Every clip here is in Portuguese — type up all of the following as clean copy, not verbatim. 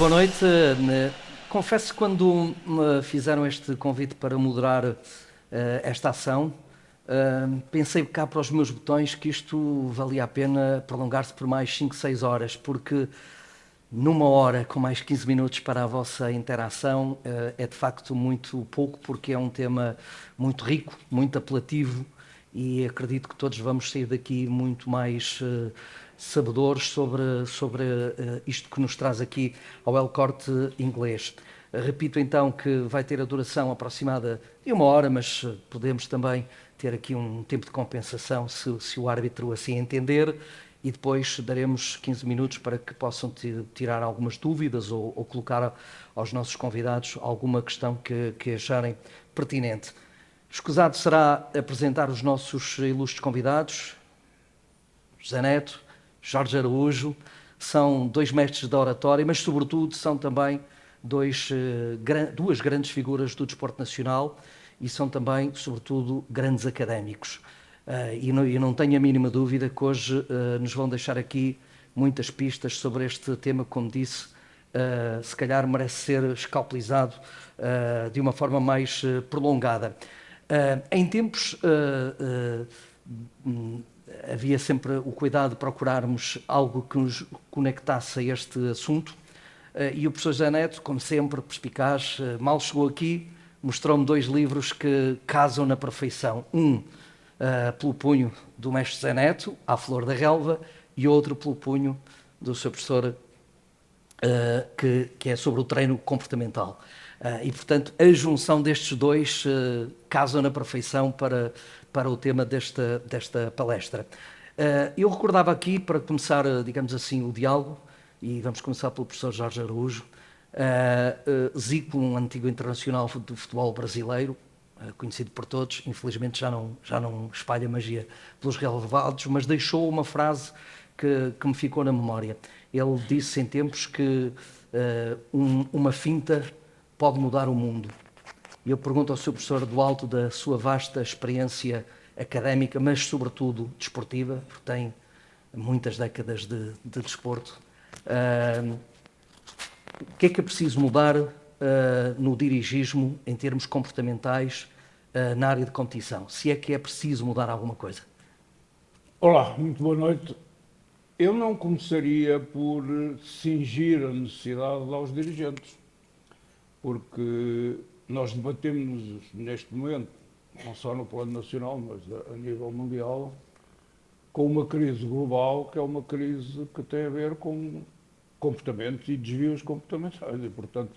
boa noite. Confesso que quando me fizeram este convite para moderar esta ação, pensei cá para os meus botões que isto valia a pena prolongar-se por mais 5, 6 horas, porque numa hora com mais 15 minutos para a vossa interação é de facto muito pouco, porque é um tema muito rico, muito apelativo, e acredito que todos vamos sair daqui muito mais sabedores sobre isto que nos traz aqui ao El Corte Inglês. Repito então que vai ter a duração aproximada de 1 hora, mas podemos também ter aqui um tempo de compensação se o árbitro assim entender, e depois daremos 15 minutos para que possam tirar algumas dúvidas ou colocar aos nossos convidados alguma questão que acharem pertinente. Escusado será apresentar os nossos ilustres convidados. José Neto, Jorge Araújo, são 2 mestres da oratória, mas sobretudo são também duas grandes figuras do desporto nacional e são também, sobretudo, grandes académicos. E não tenho a mínima dúvida que hoje nos vão deixar aqui muitas pistas sobre este tema, como disse, se calhar merece ser escalpelizado de uma forma mais prolongada. Em tempos havia sempre o cuidado de procurarmos algo que nos conectasse a este assunto, e o professor José Neto, como sempre, perspicaz, mal chegou aqui, mostrou-me 2 livros que casam na perfeição. Pelo punho do mestre José Neto, À Flor da Relva, e outro pelo punho do seu professor, que é sobre o treino comportamental. E, portanto, a junção destes 2 casam na perfeição para o tema desta palestra. Eu recordava aqui, para começar, digamos assim, o diálogo, e vamos começar pelo professor Jorge Araújo, Zico, um antigo internacional do futebol brasileiro, conhecido por todos, infelizmente já não espalha magia pelos relevados, mas deixou uma frase que me ficou na memória. Ele disse em tempos que uma finta pode mudar o mundo. E eu pergunto ao seu professor, do alto da sua vasta experiência académica, mas sobretudo desportiva, porque tem muitas décadas de desporto, o que é preciso mudar no dirigismo, em termos comportamentais, na área de competição? Se é que é preciso mudar alguma coisa? Olá, muito boa noite. Eu não começaria por cingir a necessidade aos dirigentes, porque nós debatemos neste momento, não só no plano nacional, mas a nível mundial, com uma crise global, que é uma crise que tem a ver com comportamentos e desvios comportamentais. E, portanto,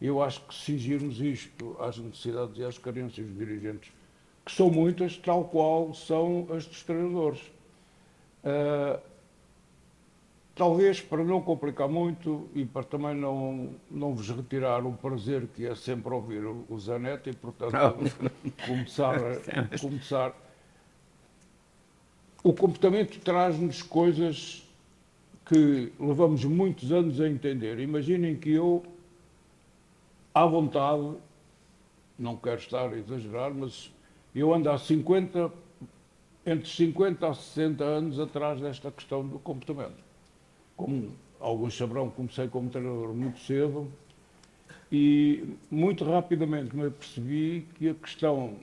eu acho que cingirmos isto às necessidades e às carências dos dirigentes, que são muitas, tal qual são as dos treinadores. Talvez, para não complicar muito e para também não vos retirar o prazer que é sempre ouvir o Zé Neto e, portanto, começar. O comportamento traz-nos coisas que levamos muitos anos a entender. Imaginem que eu, à vontade, não quero estar a exagerar, mas eu ando há entre 50 a 60 anos atrás desta questão do comportamento. Como alguns saberão, comecei como treinador muito cedo e muito rapidamente me apercebi que a questão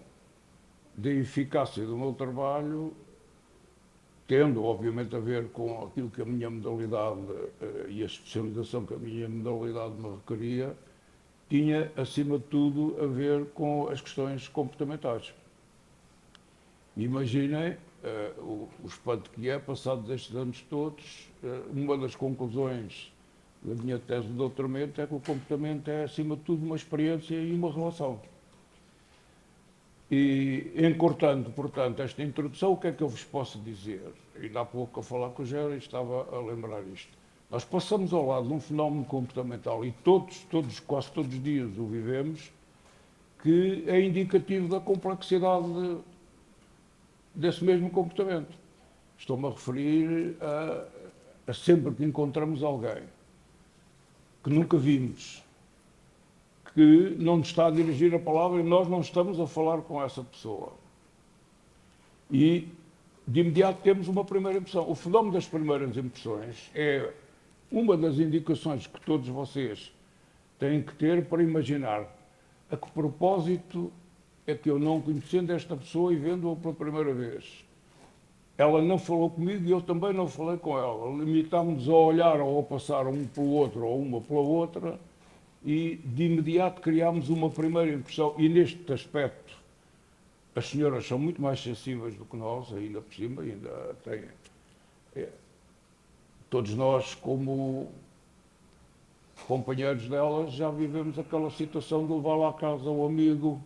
da eficácia do meu trabalho, tendo obviamente a ver com aquilo que a minha modalidade e a especialização que a minha modalidade me requeria, tinha acima de tudo a ver com as questões comportamentais. Imaginem o espanto que é, passados estes anos todos, uma das conclusões da minha tese de doutoramento é que o comportamento é, acima de tudo, uma experiência e uma relação. E, encurtando, portanto, esta introdução, o que é que eu vos posso dizer? Ainda há pouco, a falar com o Géry, estava a lembrar isto. Nós passamos ao lado de um fenómeno comportamental, e quase todos os dias o vivemos, que é indicativo da complexidade desse mesmo comportamento. Estou-me a referir a sempre que encontramos alguém que nunca vimos, que não nos está a dirigir a palavra e nós não estamos a falar com essa pessoa. E, de imediato, temos uma primeira impressão. O fenómeno das primeiras impressões é uma das indicações que todos vocês têm que ter para imaginar a que propósito é que eu, não conhecendo esta pessoa e vendo-a pela primeira vez, ela não falou comigo e eu também não falei com ela. Limitámos-nos a olhar ou a passar um pelo outro ou uma pela outra e de imediato criámos uma primeira impressão. E neste aspecto, as senhoras são muito mais sensíveis do que nós, ainda por cima, ainda têm. Todos nós, como companheiros delas, já vivemos aquela situação de levar lá a casa o amigo,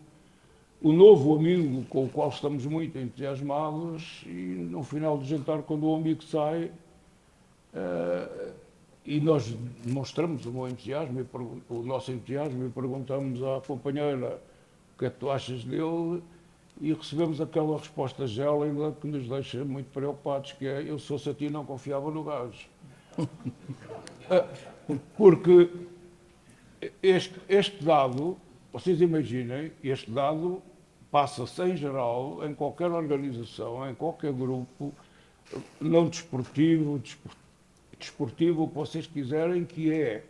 o novo amigo com o qual estamos muito entusiasmados, e no final do jantar, quando o amigo sai, e nós demonstramos o nosso entusiasmo e perguntamos à companheira o que é que tu achas dele, e recebemos aquela resposta gélida que nos deixa muito preocupados, que é: eu, se fosse a ti, não confiava no gajo. Porque este dado, vocês imaginem, este dado passa-se em geral, em qualquer organização, em qualquer grupo, não desportivo, desportivo, o que vocês quiserem, que é: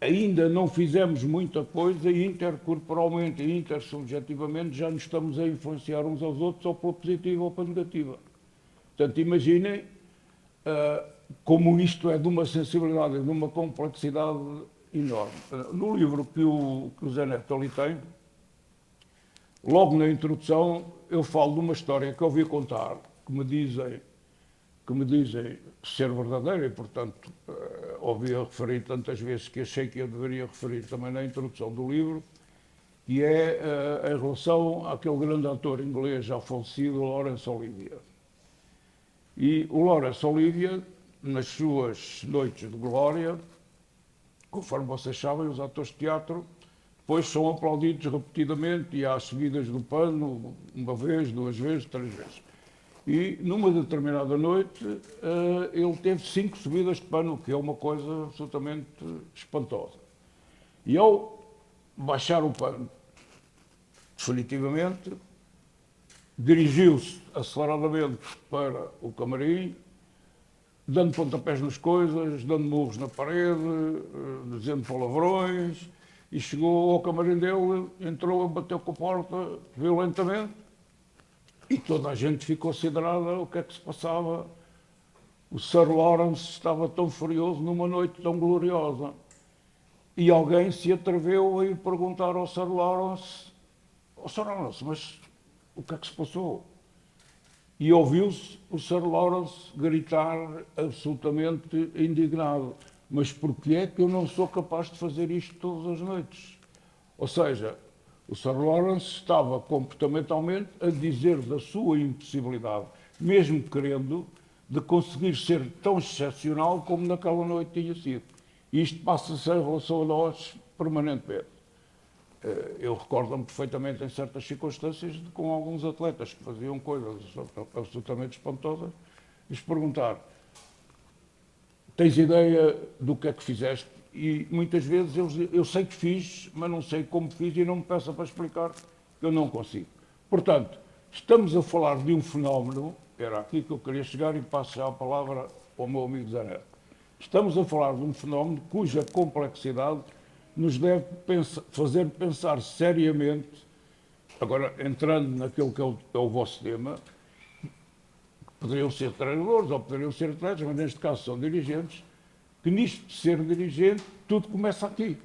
ainda não fizemos muita coisa e intercorporalmente e intersubjetivamente já nos estamos a influenciar uns aos outros, ou pela positiva ou pela negativa. Portanto, imaginem como isto é de uma sensibilidade e de uma complexidade enorme. No livro que o Zé Neto ali tem, logo na introdução, eu falo de uma história que ouvi contar, que me dizem ser verdadeira e, portanto, ouvi-a referir tantas vezes que achei que eu deveria referir também na introdução do livro, e é em relação àquele grande ator inglês já falecido, Laurence Olivier. E o Laurence Olivier, nas suas noites de glória, conforme vocês sabem, os atores de teatro depois são aplaudidos repetidamente e há subidas do pano, uma vez, duas vezes, três vezes. E numa determinada noite ele teve 5 subidas de pano, que é uma coisa absolutamente espantosa. E ao baixar o pano, definitivamente, dirigiu-se aceleradamente para o camarim, dando pontapés nas coisas, dando murros na parede, dizendo palavrões, e chegou ao camarim dele, entrou, bateu com a porta violentamente, e toda a gente ficou siderada o que é que se passava. O Sir Lawrence estava tão furioso numa noite tão gloriosa. E alguém se atreveu a ir perguntar ao Sir Lawrence: Sir Lawrence, mas o que é que se passou? E ouviu-se o Sir Lawrence gritar absolutamente indignado: mas porquê é que eu não sou capaz de fazer isto todas as noites? Ou seja, o Sir Lawrence estava comportamentalmente a dizer da sua impossibilidade, mesmo querendo, de conseguir ser tão excepcional como naquela noite tinha sido. E isto passa-se em relação a nós permanentemente. Eu recordo-me perfeitamente, em certas circunstâncias, com alguns atletas que faziam coisas absolutamente espantosas, lhes perguntar: tens ideia do que é que fizeste? E muitas vezes eu sei que fiz, mas não sei como fiz e não me peça para explicar, que eu não consigo. Portanto, estamos a falar de um fenómeno, era aqui que eu queria chegar e passo já a palavra ao meu amigo Zé Neto. Estamos a falar de um fenómeno cuja complexidade nos deve fazer pensar seriamente, agora entrando naquilo que é o vosso tema, poderiam ser treinadores ou poderiam ser atletas, mas neste caso são dirigentes, que nisto de ser dirigente tudo começa aqui.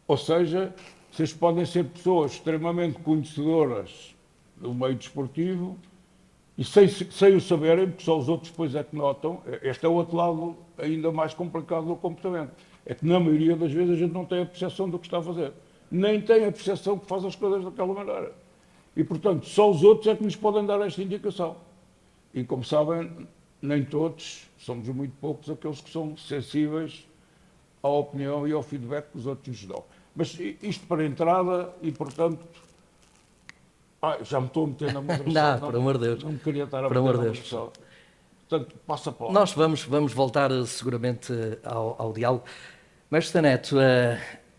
Ou seja, vocês podem ser pessoas extremamente conhecedoras do meio desportivo e sem o saberem, porque só os outros depois é que notam. Este é o outro lado ainda mais complicado do comportamento. É que na maioria das vezes a gente não tem a percepção do que está a fazer. Nem tem a percepção que faz as coisas daquela maneira. E, portanto, só os outros é que nos podem dar esta indicação. E, como sabem, nem todos, somos muito poucos aqueles que são sensíveis à opinião e ao feedback que os outros nos dão. Mas isto para a entrada e, portanto... já me estou a meter na moderação. Não, por amor de Deus. Não me queria estar a meter na moderação. Portanto, passa a palavra. Nós vamos voltar seguramente ao diálogo. Mestre Neto,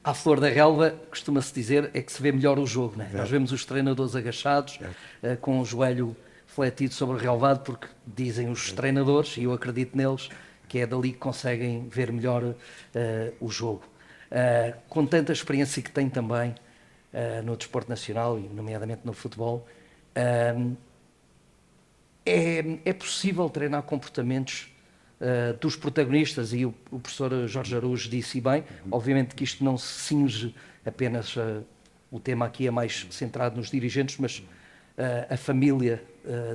à flor da relva, costuma-se dizer, é que se vê melhor o jogo, não é? Nós vemos os treinadores agachados, com o joelho fletido sobre o relvado, porque dizem os treinadores, e eu acredito neles, que é dali que conseguem ver melhor o jogo. Com tanta experiência que tem também no desporto nacional, e nomeadamente no futebol, é possível treinar comportamentos dos protagonistas, e o professor Jorge Araújo disse bem, obviamente que isto não se cinge apenas, o tema aqui é mais centrado nos dirigentes, mas a família,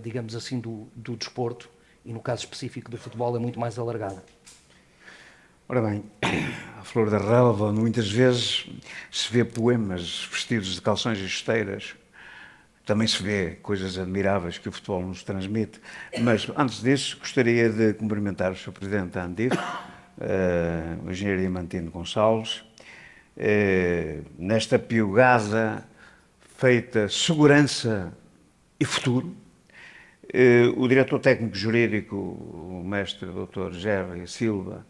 digamos assim, do desporto, e no caso específico do futebol, é muito mais alargada. Ora bem, a flor da relva, muitas vezes se vê poemas vestidos de calções e chuteiras, também se vê coisas admiráveis que o futebol nos transmite, mas antes disso gostaria de cumprimentar o Sr. Presidente da ANDIF, o Engenheiro Diamantino Gonçalves, nesta piugada feita segurança e futuro. O diretor técnico jurídico, o mestre Dr. Jerry Silva,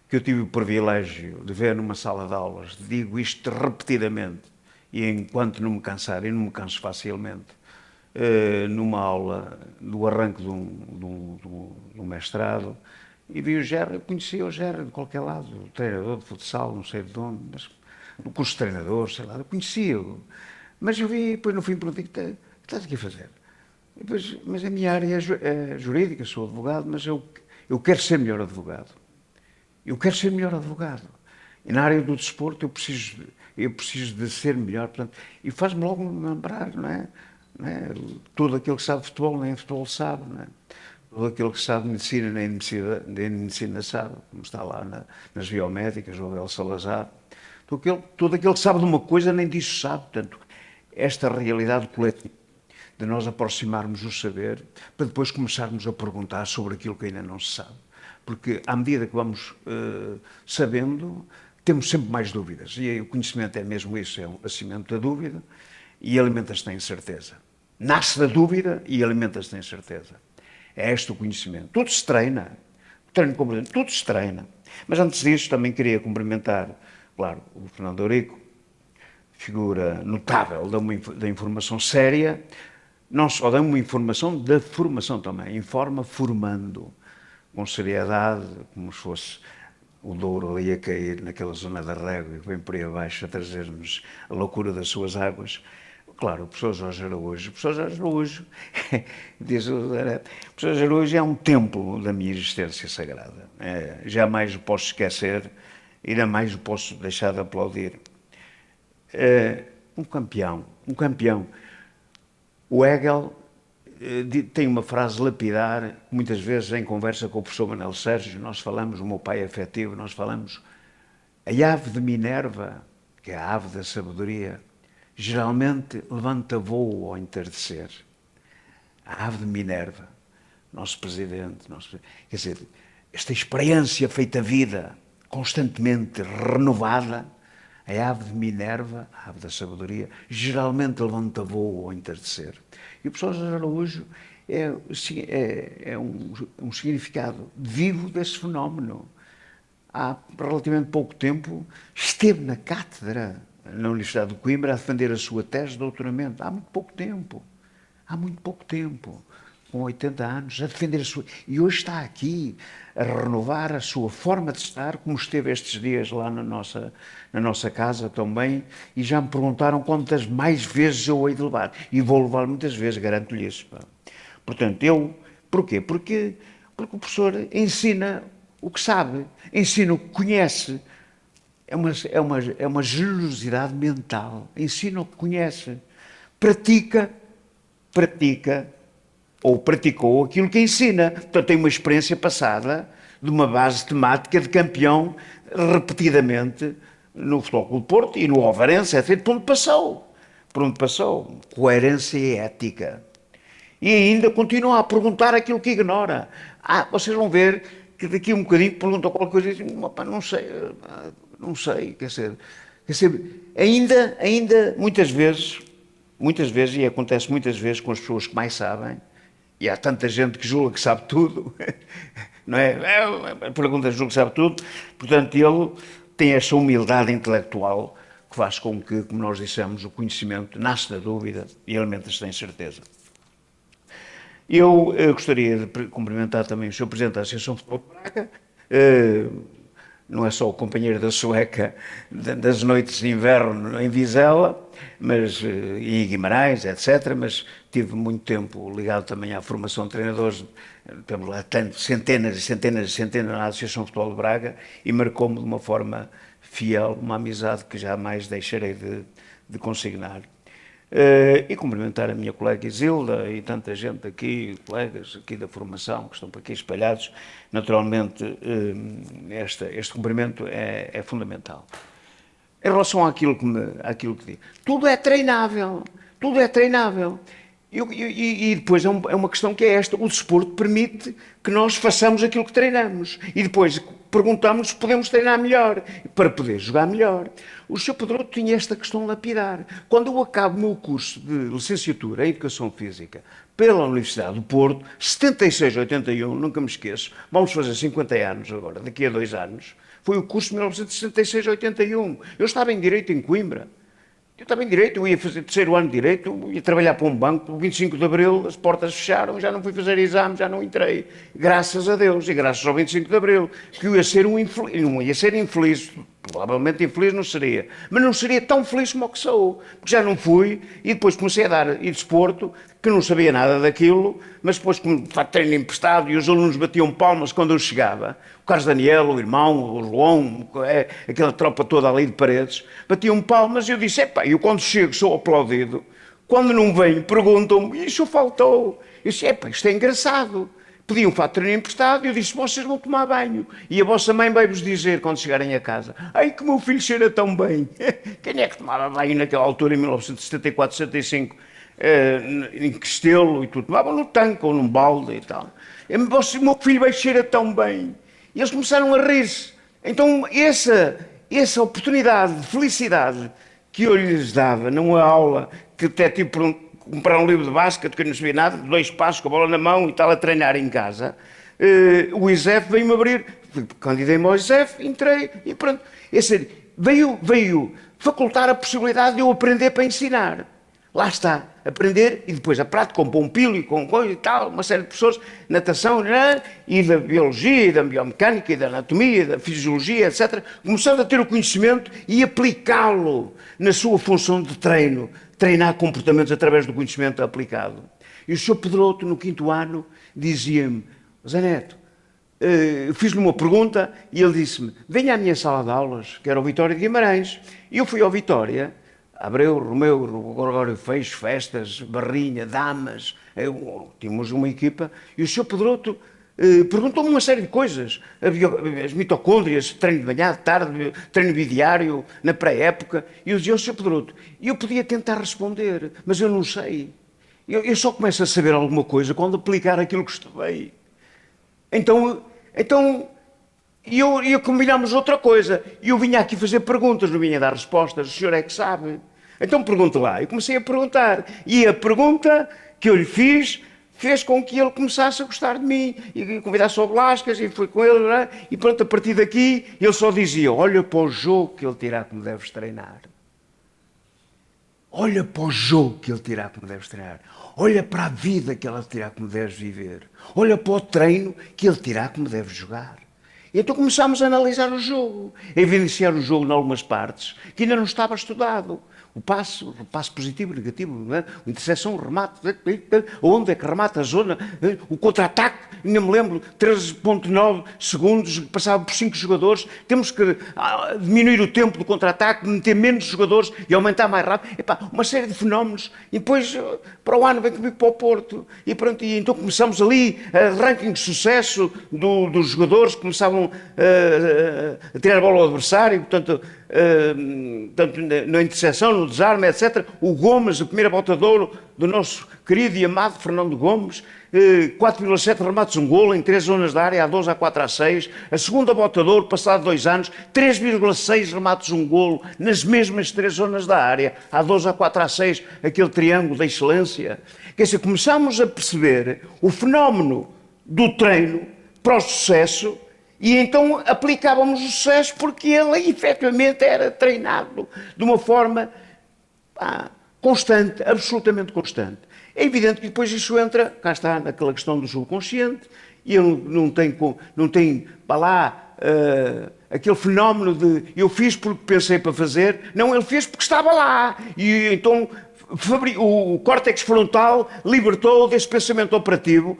que eu tive o privilégio de ver numa sala de aulas, digo isto repetidamente, e enquanto não me cansar, e não me canso facilmente, numa aula do arranque de um mestrado, e vi o Jerry, eu conhecia o Jerry de qualquer lado, o treinador de futsal, não sei de onde, mas no curso de treinador, sei lá, eu conhecia-o. Mas eu vi, depois no fim perguntei, o que estás aqui a fazer? Depois, mas a minha área é jurídica, sou advogado, mas eu quero ser melhor advogado. Eu quero ser melhor advogado. E na área do desporto eu preciso de ser melhor. Portanto, e faz-me logo lembrar, não é? Todo aquele que sabe de futebol, nem futebol sabe, não é? Todo aquele que sabe de medicina, nem medicina sabe, como está lá nas biomédicas, o Abel Salazar. Todo aquele que sabe de uma coisa, nem disso sabe. Portanto, esta realidade coletiva, de nós aproximarmos o saber, para depois começarmos a perguntar sobre aquilo que ainda não se sabe. Porque, à medida que vamos sabendo, temos sempre mais dúvidas. E o conhecimento é mesmo isso, é o nascimento da dúvida e alimenta-se da incerteza. Nasce da dúvida e alimenta-se da incerteza. É este o conhecimento. Tudo se treina. Tudo se treina. Mas antes disso, também queria cumprimentar, claro, o Fernando Eurico, figura notável da informação séria, não só dá uma informação, da formação também. Informa formando, com seriedade, como se fosse o Douro ali a cair naquela zona da régua que vem por aí abaixo a trazer-nos a loucura das suas águas. Claro, o professor Jorge Araújo, diz o professor Jorge Araújo é um templo da minha existência sagrada. Jamais o posso esquecer, ainda mais o posso deixar de aplaudir. Um campeão. O Hegel tem uma frase lapidar, muitas vezes em conversa com o professor Manuel Sérgio, nós falamos, o meu pai afetivo, nós falamos, a ave de Minerva, que é a ave da sabedoria, geralmente levanta voo ao entardecer. A ave de Minerva, nosso presidente, quer dizer, esta experiência feita vida, constantemente renovada, a ave de Minerva, a ave da sabedoria, geralmente levanta voo ao entardecer. E o professor Jorge Araújo é um significado vivo desse fenómeno. Há relativamente pouco tempo esteve na cátedra na Universidade de Coimbra a defender a sua tese de doutoramento. Há muito pouco tempo, com 80 anos, a defender a sua... E hoje está aqui a renovar a sua forma de estar, como esteve estes dias lá na nossa casa também, e já me perguntaram quantas mais vezes eu hei de levar. E vou levar muitas vezes, garanto-lhe isso. Portanto, porquê? Porque o professor ensina o que sabe, ensina o que conhece. É uma generosidade mental. Ensina o que conhece. Pratica ou praticou aquilo que ensina. Portanto, tem uma experiência passada de uma base temática de campeão repetidamente no Futebol Clube do Porto e no Ovarense, etc. Por onde passou. Coerência e ética. E ainda continua a perguntar aquilo que ignora. Vocês vão ver que daqui a um bocadinho perguntam qualquer coisa e dizem, não sei, quer dizer, ainda muitas vezes, e acontece muitas vezes com as pessoas que mais sabem, e há tanta gente que julga que sabe tudo, não é? Pergunta, julga que sabe tudo, portanto, ele tem essa humildade intelectual que faz com que, como nós dissemos, o conhecimento nasce da dúvida e alimenta-se da incerteza. Eu gostaria de cumprimentar também o Sr. Presidente da Associação de Futebol de Braga, Não é só o companheiro da sueca das noites de inverno em Vizela, e Guimarães, etc., mas tive muito tempo ligado também à formação de treinadores, temos lá centenas e centenas e centenas na Associação de Futebol de Braga, e marcou-me de uma forma fiel, uma amizade que jamais deixarei de consignar. E cumprimentar a minha colega Isilda e tanta gente aqui, colegas aqui da formação que estão por aqui espalhados. Naturalmente, este cumprimento é fundamental. Em relação àquilo que digo, tudo é treinável, tudo é treinável. E depois é uma questão que é esta: o desporto permite que nós façamos aquilo que treinamos. E depois perguntamos se podemos treinar melhor, para poder jogar melhor. O Sr. Pedroto tinha esta questão lapidar. Quando eu acabo o meu curso de licenciatura em Educação Física pela Universidade do Porto, 76-81, nunca me esqueço, vamos fazer 50 anos agora, daqui a 2 anos, foi o curso de 1976-81. Eu estava em Direito em Coimbra. Eu estava em Direito, eu ia fazer 3º ano de Direito, eu ia trabalhar para um banco, 25 de Abril, as portas fecharam, já não fui fazer exame, já não entrei. Graças a Deus, e graças ao 25 de Abril, que eu ia ser não ia ser infeliz, provavelmente infeliz não seria, mas não seria tão feliz como o que sou, porque já não fui, e depois comecei a dar desporto, que não sabia nada daquilo, mas depois como treino emprestado, e os alunos batiam palmas quando eu chegava, o Carlos Daniel, o irmão, o João, aquela tropa toda ali de Paredes, batiam palmas, e eu disse: epá, eu quando chego sou aplaudido, quando não venho perguntam-me, isso faltou. Eu disse: epá, isto é engraçado. Pediam um treino emprestado, e eu disse: vocês vão tomar banho, e a vossa mãe vai-vos dizer quando chegarem a casa: ai, que o meu filho cheira tão bem. Quem é que tomava banho naquela altura, em 1974, 75, em Castelo e tudo? Tomavam no tanque ou num balde e tal. O meu filho vai cheirar tão bem. E eles começaram a rir-se. Então essa oportunidade de felicidade que eu lhes dava numa aula, que até tive por comprar um livro de basquete, que eu não sabia nada, 2 passos com a bola na mão e tal, a treinar em casa, o ISEF veio-me abrir, candidei-me ao ISEF, entrei e pronto. Veio facultar a possibilidade de eu aprender para ensinar. Lá está, aprender, e depois a prática com Pompilho e com coisa e tal, uma série de professores, natação, e da biologia, e da biomecânica, e da anatomia, e da fisiologia, etc., começando a ter o conhecimento e aplicá-lo na sua função de treino, treinar comportamentos através do conhecimento aplicado. E o Sr. Pedroto, no 5º ano, dizia-me: Zé Neto, fiz-lhe uma pergunta, e ele disse-me: venha à minha sala de aulas, que era o Vitória de Guimarães. E eu fui ao Vitória, Abreu, Romeu, Gregório Feixo, festas, barrinha, damas, tínhamos uma equipa, e o Sr. Pedroto perguntou-me uma série de coisas, as mitocôndrias, treino de manhã, de tarde, treino bidiário, na pré-época, e eu dizia ao Sr. Pedroto, e eu podia tentar responder, mas eu não sei. Eu só começo a saber alguma coisa quando aplicar aquilo que estudei. Então combinámos outra coisa, e eu vinha aqui fazer perguntas, não vinha dar respostas, o senhor é que sabe. Então pergunta lá. Eu comecei a perguntar, e a pergunta que eu lhe fiz fez com que ele começasse a gostar de mim, e convidasse ao Blascas, e fui com ele, e pronto, a partir daqui, ele só dizia: olha para o jogo que ele dirá que me deves treinar. Olha para o jogo que ele dirá que me deves treinar. Olha para a vida que ele dirá que me deves viver. Olha para o treino que ele dirá que me deves jogar. E então começámos a analisar o jogo, a evidenciar o jogo em algumas partes que ainda não estava estudado. O passo positivo, negativo, não é? A interseção, o remate, onde é que remata a zona, o contra-ataque, ainda me lembro, 13,9 segundos, passava por 5 jogadores, temos que diminuir o tempo do contra-ataque, meter menos jogadores e aumentar mais rápido. Epá, uma série de fenómenos, e depois para o ano vem comigo para o Porto, e pronto, e então começamos ali, ranking de sucesso dos jogadores, começavam a tirar a bola ao adversário, portanto, na interseção, no desarme, etc. O Gomes, a primeira bota de ouro do nosso querido e amado Fernando Gomes, 4,7 remates, um golo em 3 zonas da área, A2, A4, A6. A segunda bota de ouro, passado 2 anos, 3,6 remates, um golo nas mesmas 3 zonas da área, A2, A4, A6, aquele triângulo da excelência. Quer dizer, começámos a perceber o fenómeno do treino para o sucesso. E então aplicávamos o sucesso porque ele efetivamente era treinado de uma forma constante, absolutamente constante. É evidente que depois isso entra, cá está, naquela questão do subconsciente, E ele não tem para lá aquele fenómeno de eu fiz porque pensei para fazer. Não, ele fez porque estava lá. E então o córtex frontal libertou desse pensamento operativo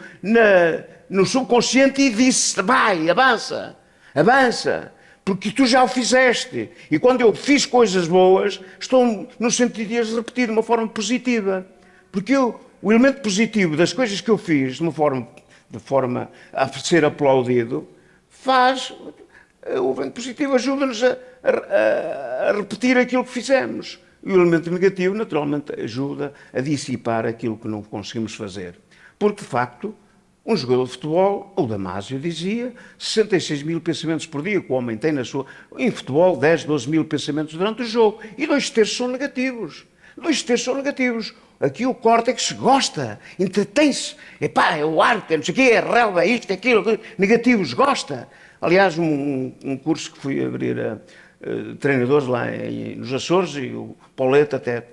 no subconsciente e disse: vai, avança, avança. Porque tu já o fizeste. E quando eu fiz coisas boas, estou no sentido de as repetir de uma forma positiva. Porque o elemento positivo das coisas que eu fiz, de forma a ser aplaudido, o elemento positivo ajuda-nos a repetir aquilo que fizemos. E o elemento negativo, naturalmente, ajuda a dissipar aquilo que não conseguimos fazer. Porque, de facto, um jogador de futebol, o Damásio dizia, 66 mil pensamentos por dia que o homem tem na sua... Em futebol, 10, 12 mil pensamentos durante o jogo. E 2/3 são negativos. 2/3 são negativos. Aqui o córtex gosta, entretém-se. Epá, é o arte, não sei o quê, é relva, é isto, é aquilo. Negativos, gosta. Aliás, um curso que fui abrir a treinadores lá nos Açores, e o Pauleta até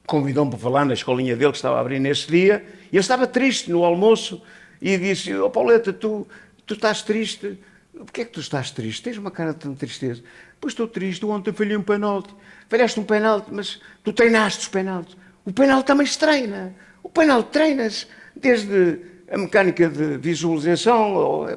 convidou-me para falar na escolinha dele que estava a abrir nesse dia, e ele estava triste no almoço, e disse: Pauleta, tu estás triste? Porquê é que tu estás triste? Tens uma cara de tanta tristeza. Pois estou triste, ontem falhei um penalti. Falhaste um penalti, mas tu treinaste os penaltis. O penalti também se treina. O penalti treinas desde a mecânica de visualização,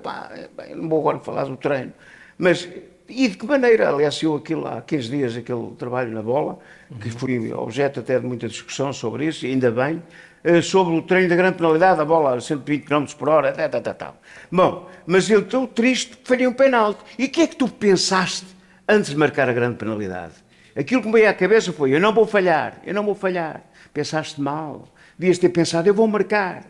não vou agora falar do treino, mas e de que maneira? Aliás, eu há 15 dias, aquele trabalho na bola, que foi objeto até de muita discussão sobre isso, e ainda bem, sobre o treino da grande penalidade, a bola a 120 km por hora, tal. Bom, mas eu estou triste porque falhei um penalti. E o que é que tu pensaste antes de marcar a grande penalidade? Aquilo que me veio à cabeça foi: eu não vou falhar. Pensaste mal. Devias ter pensado: eu vou marcar.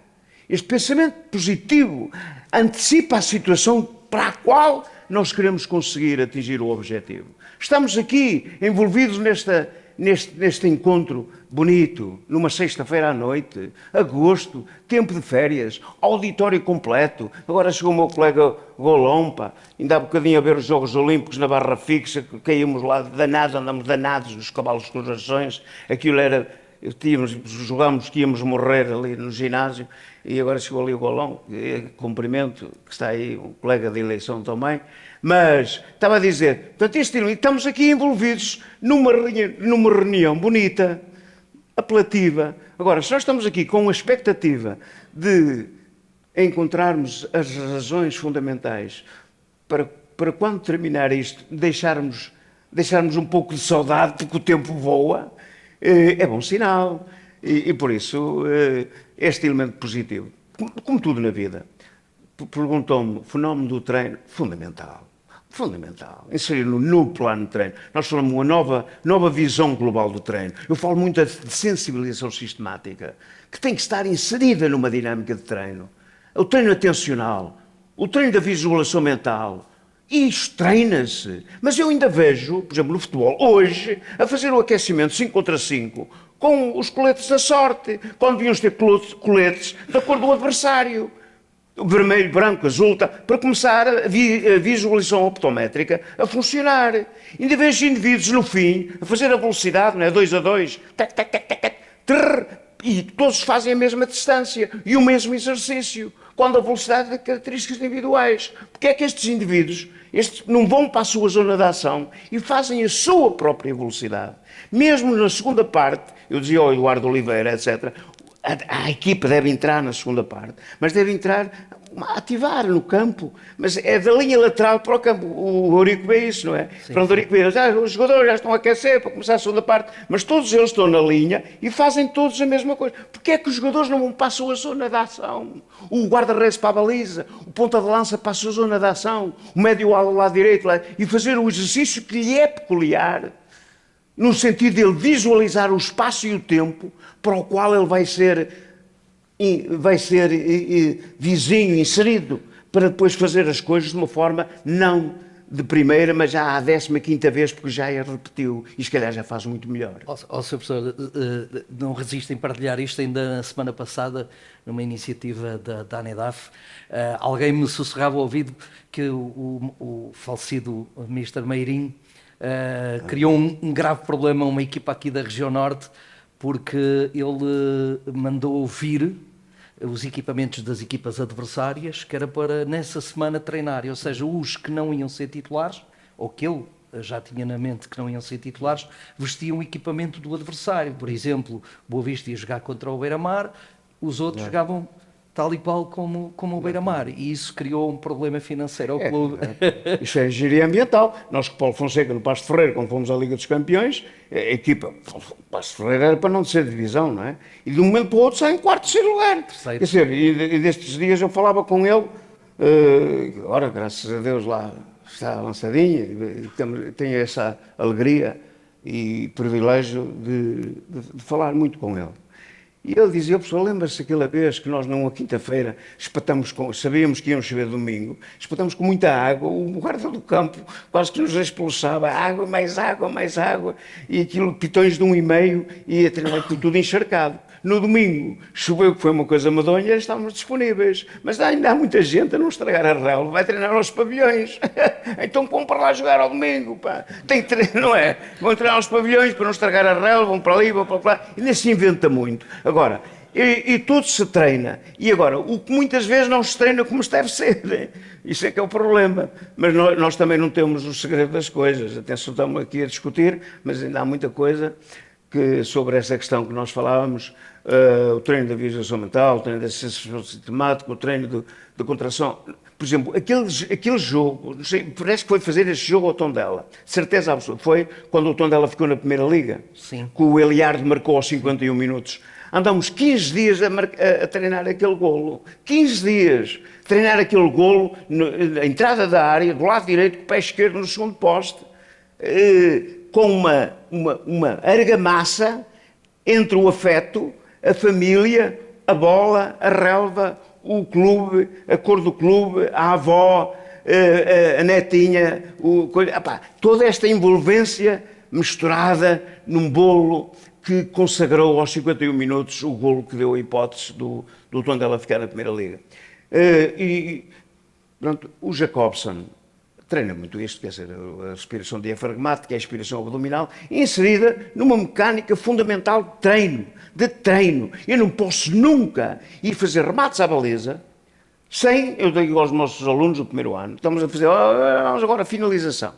Este pensamento positivo antecipa a situação para a qual nós queremos conseguir atingir o objetivo. Estamos aqui envolvidos neste encontro bonito, numa sexta-feira à noite, agosto, tempo de férias, auditório completo. Agora chegou o meu colega Golompa, ainda há bocadinho a ver os Jogos Olímpicos na barra fixa, caímos lá danados, andamos danados nos cavalos de corações. Aquilo era... jogámos que íamos morrer ali no ginásio, e agora chegou ali o Golão, cumprimento, que está aí, um colega de eleição também, mas estava a dizer, portanto, estamos aqui envolvidos numa reunião bonita, apelativa. Agora, se nós estamos aqui com a expectativa de encontrarmos as razões fundamentais para quando terminar isto, deixarmos um pouco de saudade, porque o tempo voa, é bom sinal. E por isso, este elemento positivo, como tudo na vida, perguntou-me, fenómeno do treino, fundamental. Inserir-no no plano de treino. Nós falamos uma nova visão global do treino. Eu falo muito de sensibilização sistemática, que tem que estar inserida numa dinâmica de treino. O treino atencional, o treino da visualização mental. Isto treina-se. Mas eu ainda vejo, por exemplo, no futebol, hoje, a fazer o aquecimento 5 contra 5, com os coletes da sorte, quando devíamos ter coletes da cor do adversário. Vermelho, branco, azul, para começar a visualização optométrica a funcionar. Ainda vejo indivíduos no fim a fazer a velocidade, não é? 2 a 2, e todos fazem a mesma distância e o mesmo exercício, quando a velocidade é de características individuais. Porque é que estes indivíduos não vão para a sua zona de ação e fazem a sua própria velocidade? Mesmo na segunda parte, eu dizia ao Eduardo Oliveira, etc., a equipa deve entrar na segunda parte, mas deve entrar, ativar no campo, mas é da linha lateral para o campo. O Eurico vê isso, não é? Pronto, o Eurico vê, os jogadores já estão a aquecer para começar a segunda parte, mas todos eles estão na linha e fazem todos a mesma coisa. Porque é que os jogadores não passam a zona de ação? O guarda-redes para a baliza, o ponta de lança para a sua zona de ação, o médio ao lado direito, e fazer o exercício que lhe é peculiar, no sentido de ele visualizar o espaço e o tempo para o qual ele vai ser vizinho, inserido, para depois fazer as coisas de uma forma não de primeira, mas já à 15ª vez, porque já a repetiu e se calhar já faz muito melhor. Sr. Professor, não resisto em partilhar isto. Ainda na semana passada, numa iniciativa da ANEDAF, alguém me sussurrava ao ouvido que o falecido Mr. Meirinho criou um grave problema a uma equipa aqui da região norte, porque ele mandou vir os equipamentos das equipas adversárias, que era para nessa semana treinarem, ou seja, os que não iam ser titulares, ou que ele já tinha na mente que não iam ser titulares, vestiam o equipamento do adversário. Por exemplo, Boa Vista ia jogar contra o Beira-Mar, os outros jogavam tal e qual como o Beira-Mar, e isso criou um problema financeiro ao clube. Isso é engenharia ambiental. Nós, com Paulo Fonseca, no Pasto de Ferreira, quando fomos à Liga dos Campeões, a equipa, o Pasto de Ferreira era para não descer de divisão, não é? E de um momento para o outro sai em quarto, terceiro lugar. Terceiro. Quer dizer, e destes dias eu falava com ele, agora, graças a Deus, lá está avançadinha, e tenho essa alegria e privilégio de falar muito com ele. E ele dizia, o pessoal, lembra-se aquela vez que nós numa quinta-feira sabíamos que íamos chover domingo, espatamos com muita água, o guarda do campo quase que nos expulsava, água, mais água, e aquilo, pitões de 1,5, e ia treinar com tudo encharcado. No domingo, choveu, que foi uma coisa medonha, estávamos disponíveis. Mas ainda há muita gente a não estragar a relva, vai treinar aos pavilhões. Então vão para lá jogar ao domingo, pá. Tem que treinar, não é? Vão treinar aos pavilhões para não estragar a relva, vão para ali, vão para lá. E ainda se inventa muito. Agora, e tudo se treina. E agora, o que muitas vezes não se treina como se deve ser. Isso é que é o problema. Mas nós também não temos o segredo das coisas. Atenção, estamos aqui a discutir, mas ainda há muita coisa sobre essa questão que nós falávamos, o treino da visualização mental, o treino da sensação sistemática, o treino da contração. Por exemplo, aquele jogo, não sei, parece que foi fazer esse jogo ao Tondela. Certeza absoluta. Foi quando o Tondela ficou na Primeira Liga. Sim. Que o Eliardo marcou aos 51 minutos. Andamos 15 dias a treinar aquele golo. 15 dias. Treinar aquele golo, na entrada da área, do lado direito, com o pé esquerdo no segundo poste. Com uma argamassa entre o afeto, a família, a bola, a relva, o clube, a cor do clube, a avó, a netinha, toda esta envolvência misturada num bolo que consagrou aos 51 minutos o golo que deu a hipótese do Tondela ficar na Primeira Liga. Pronto, o Jacobson treina muito isto, quer dizer, a respiração diafragmática, a expiração abdominal, inserida numa mecânica fundamental de treino. Eu não posso nunca ir fazer remates à baliza sem, eu digo aos nossos alunos do primeiro ano, estamos a fazer, vamos agora a finalização.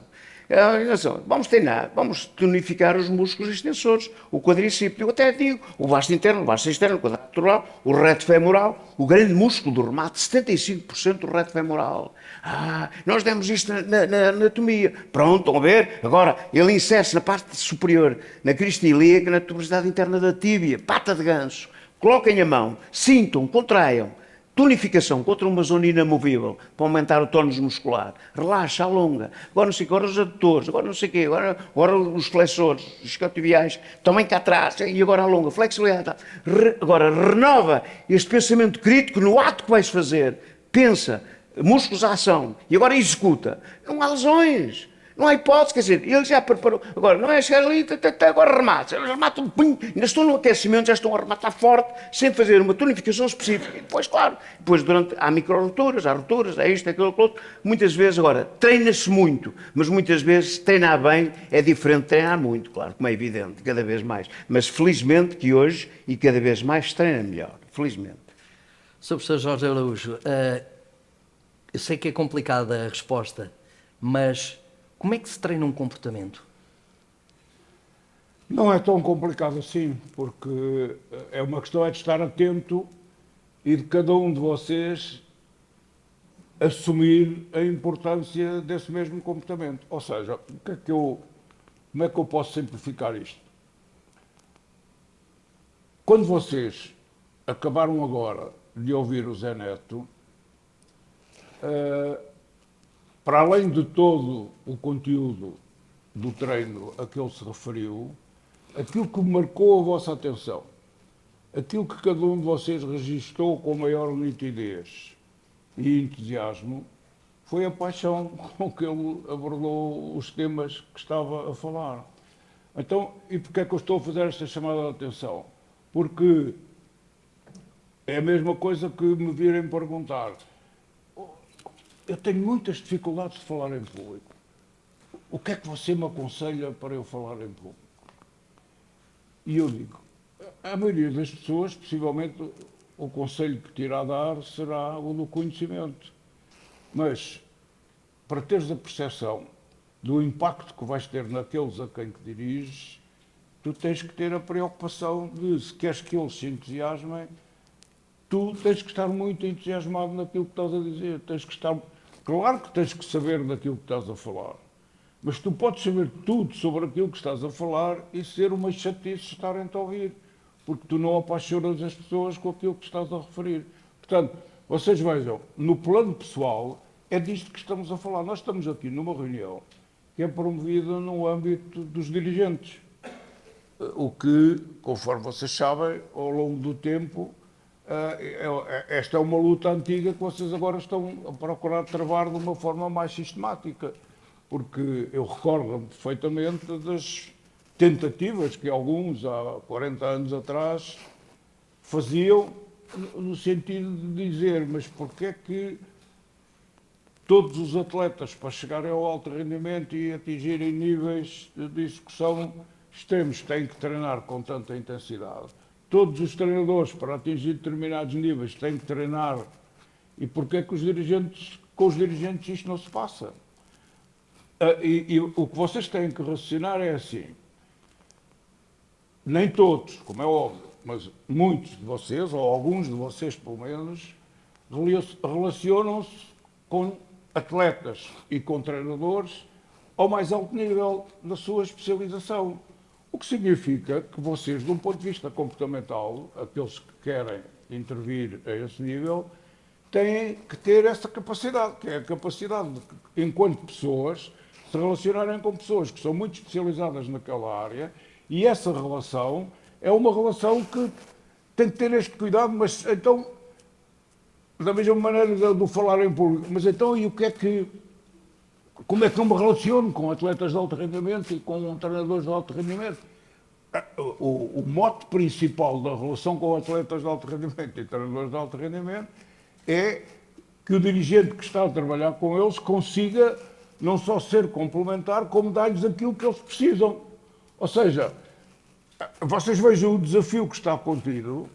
Vamos treinar, vamos tonificar os músculos extensores, o quadricípio, eu até digo, o vasto interno, o vasto externo, o quadrilateral, o reto femoral, o grande músculo do remate, 75% do reto femoral. Nós demos isto na anatomia. Pronto, estão a ver? Agora, ele insere-se na parte superior, na crista ilíaca, na tuberosidade interna da tíbia, pata de ganso. Coloquem a mão, sintam, contraiam. Tonificação contra uma zona inamovível para aumentar o tónus muscular. Relaxa, alonga. Agora não sei o que, agora os adutores, agora não sei o quê, agora os flexores, os isquiotibiais, também cá atrás, e agora alonga, flexibilidade. Agora renova este pensamento crítico no ato que vais fazer. Pensa, músculos à ação, e agora executa. Não há lesões. Não há hipótese, quer dizer, ele já preparou. Agora, não é chegar ali, agora remata. Eles rematam, pum, ainda estão no aquecimento, já estão a rematar forte, sem fazer uma tonificação específica. E depois, claro, há micro-roturas, há roturas, há isto, aquilo, aquilo outro. Muitas vezes, agora, treina-se muito, mas muitas vezes treinar bem é diferente de treinar muito, claro, como é evidente, cada vez mais. Mas felizmente que hoje, e cada vez mais, se treina melhor, felizmente. Sr. Professor Jorge Araújo, eu sei que é complicada a resposta, mas como é que se treina um comportamento? Não é tão complicado assim, porque é uma questão de estar atento e de cada um de vocês assumir a importância desse mesmo comportamento. Ou seja, como é que eu posso simplificar isto? Quando vocês acabaram agora de ouvir o Zé Neto, para além de todo o conteúdo do treino a que ele se referiu, aquilo que marcou a vossa atenção, aquilo que cada um de vocês registou com maior nitidez e entusiasmo, foi a paixão com que ele abordou os temas que estava a falar. Então, e porquê é que eu estou a fazer esta chamada de atenção? Porque é a mesma coisa que me virem perguntar. Eu tenho muitas dificuldades de falar em público. O que é que você me aconselha para eu falar em público? E eu digo, a maioria das pessoas, possivelmente, o conselho que te irá dar será o do conhecimento. Mas, para teres a percepção do impacto que vais ter naqueles a quem te diriges, tu tens que ter a preocupação de, se queres que eles se entusiasmem, tu tens que estar muito entusiasmado naquilo que estás a dizer. Tens que estar... Claro que tens que saber daquilo que estás a falar, mas tu podes saber tudo sobre aquilo que estás a falar e ser uma chatice estarem-te a ouvir, porque tu não apaixonas as pessoas com aquilo que estás a referir. Portanto, vocês vejam, no plano pessoal, é disto que estamos a falar. Nós estamos aqui numa reunião que é promovida no âmbito dos dirigentes. O que, conforme vocês sabem, ao longo do tempo, esta é uma luta antiga que vocês agora estão a procurar travar de uma forma mais sistemática. Porque eu recordo-me perfeitamente das tentativas que alguns, há 40 anos atrás, faziam no sentido de dizer, mas porquê é que todos os atletas, para chegarem ao alto rendimento e atingirem níveis de execução extremos, têm que treinar com tanta intensidade? Todos os treinadores, para atingir determinados níveis, têm que treinar. E porquê é que com os dirigentes isto não se passa? E o que vocês têm que raciocinar é assim, nem todos, como é óbvio, mas muitos de vocês, ou alguns de vocês pelo menos, relacionam-se com atletas e com treinadores ao mais alto nível da sua especialização. O que significa que vocês, de um ponto de vista comportamental, aqueles que querem intervir a esse nível, têm que ter essa capacidade, que é a capacidade de, enquanto pessoas, se relacionarem com pessoas que são muito especializadas naquela área, e essa relação é uma relação que tem que ter este cuidado, mas então, da mesma maneira do falar em público, mas então e o que é que, como é que eu me relaciono com atletas de alto rendimento e com treinadores de alto rendimento? O mote principal da relação com atletas de alto rendimento e treinadores de alto rendimento é que o dirigente que está a trabalhar com eles consiga não só ser complementar, como dar-lhes aquilo que eles precisam. Ou seja, vocês vejam o desafio que está contido,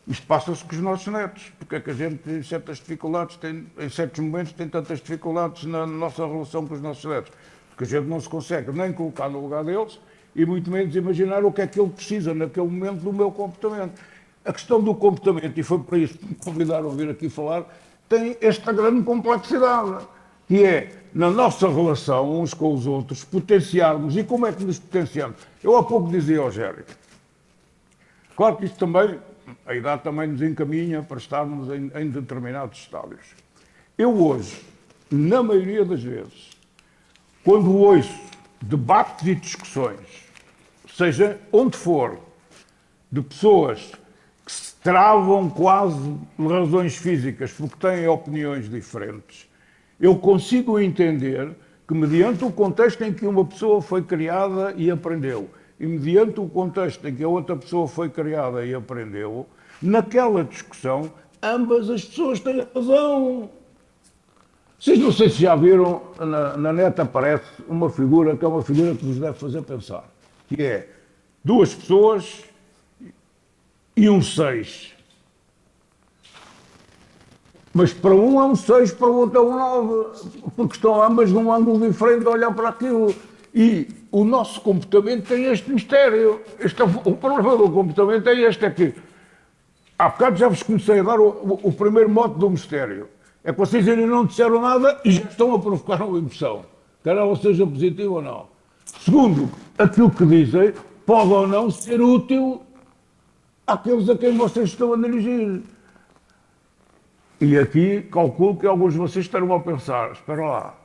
isto passa-se com os nossos netos, porque é que a gente, em certas dificuldades, em certos momentos, tem tantas dificuldades na nossa relação com os nossos netos, porque a gente não se consegue nem colocar no lugar deles, e muito menos imaginar o que é que ele precisa naquele momento do meu comportamento. A questão do comportamento, e foi para isso que me convidaram a vir aqui falar, tem esta grande complexidade, que é, na nossa relação uns com os outros, potenciarmos. E como é que nos potenciamos? Eu há pouco dizia ao Géry, claro que isto também, a idade também nos encaminha para estarmos em determinados estádios. Eu hoje, na maioria das vezes, quando ouço debates e discussões, seja onde for, de pessoas que se travam quase por razões físicas porque têm opiniões diferentes, eu consigo entender que, mediante o contexto em que uma pessoa foi criada e aprendeu, e mediante o contexto em que a outra pessoa foi criada e aprendeu, naquela discussão, ambas as pessoas têm razão. Vocês não sei se já viram, na net aparece uma figura, que é uma figura que vos deve fazer pensar, que é duas pessoas e um 6. Mas para um é um 6, para o outro é um 9, porque estão ambas num ângulo diferente a olhar para aquilo. E o nosso comportamento tem este mistério. O problema do comportamento é este, é que há bocado já vos comecei a dar o primeiro mote do mistério. É que vocês ainda não disseram nada e já estão a provocar uma emoção, quer ela seja positiva ou não. Segundo, aquilo que dizem pode ou não ser útil àqueles a quem vocês estão a dirigir. E aqui calculo que alguns de vocês estarão a pensar, espera lá,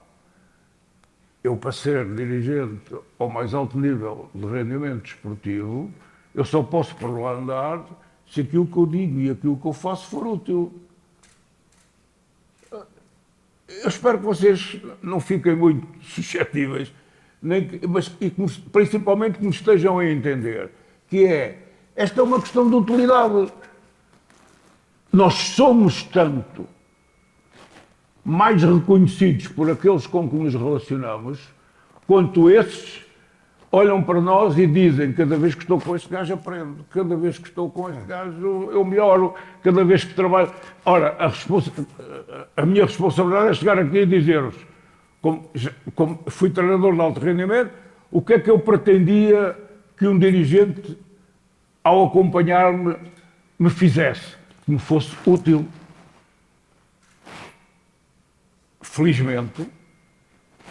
eu para ser dirigente ao mais alto nível de rendimento desportivo, eu só posso por lá andar se aquilo que eu digo e aquilo que eu faço for útil. Eu espero que vocês não fiquem muito suscetíveis, mas principalmente que me estejam a entender, que esta é uma questão de utilidade. Nós somos tanto mais reconhecidos por aqueles com que nos relacionamos, quanto esses olham para nós e dizem, cada vez que estou com este gajo aprendo, cada vez que estou com este gajo eu melhoro, cada vez que trabalho... Ora, a minha responsabilidade é chegar aqui e dizer-vos, como fui treinador de alto rendimento, o que é que eu pretendia que um dirigente, ao acompanhar-me, me fizesse, que me fosse útil. Felizmente,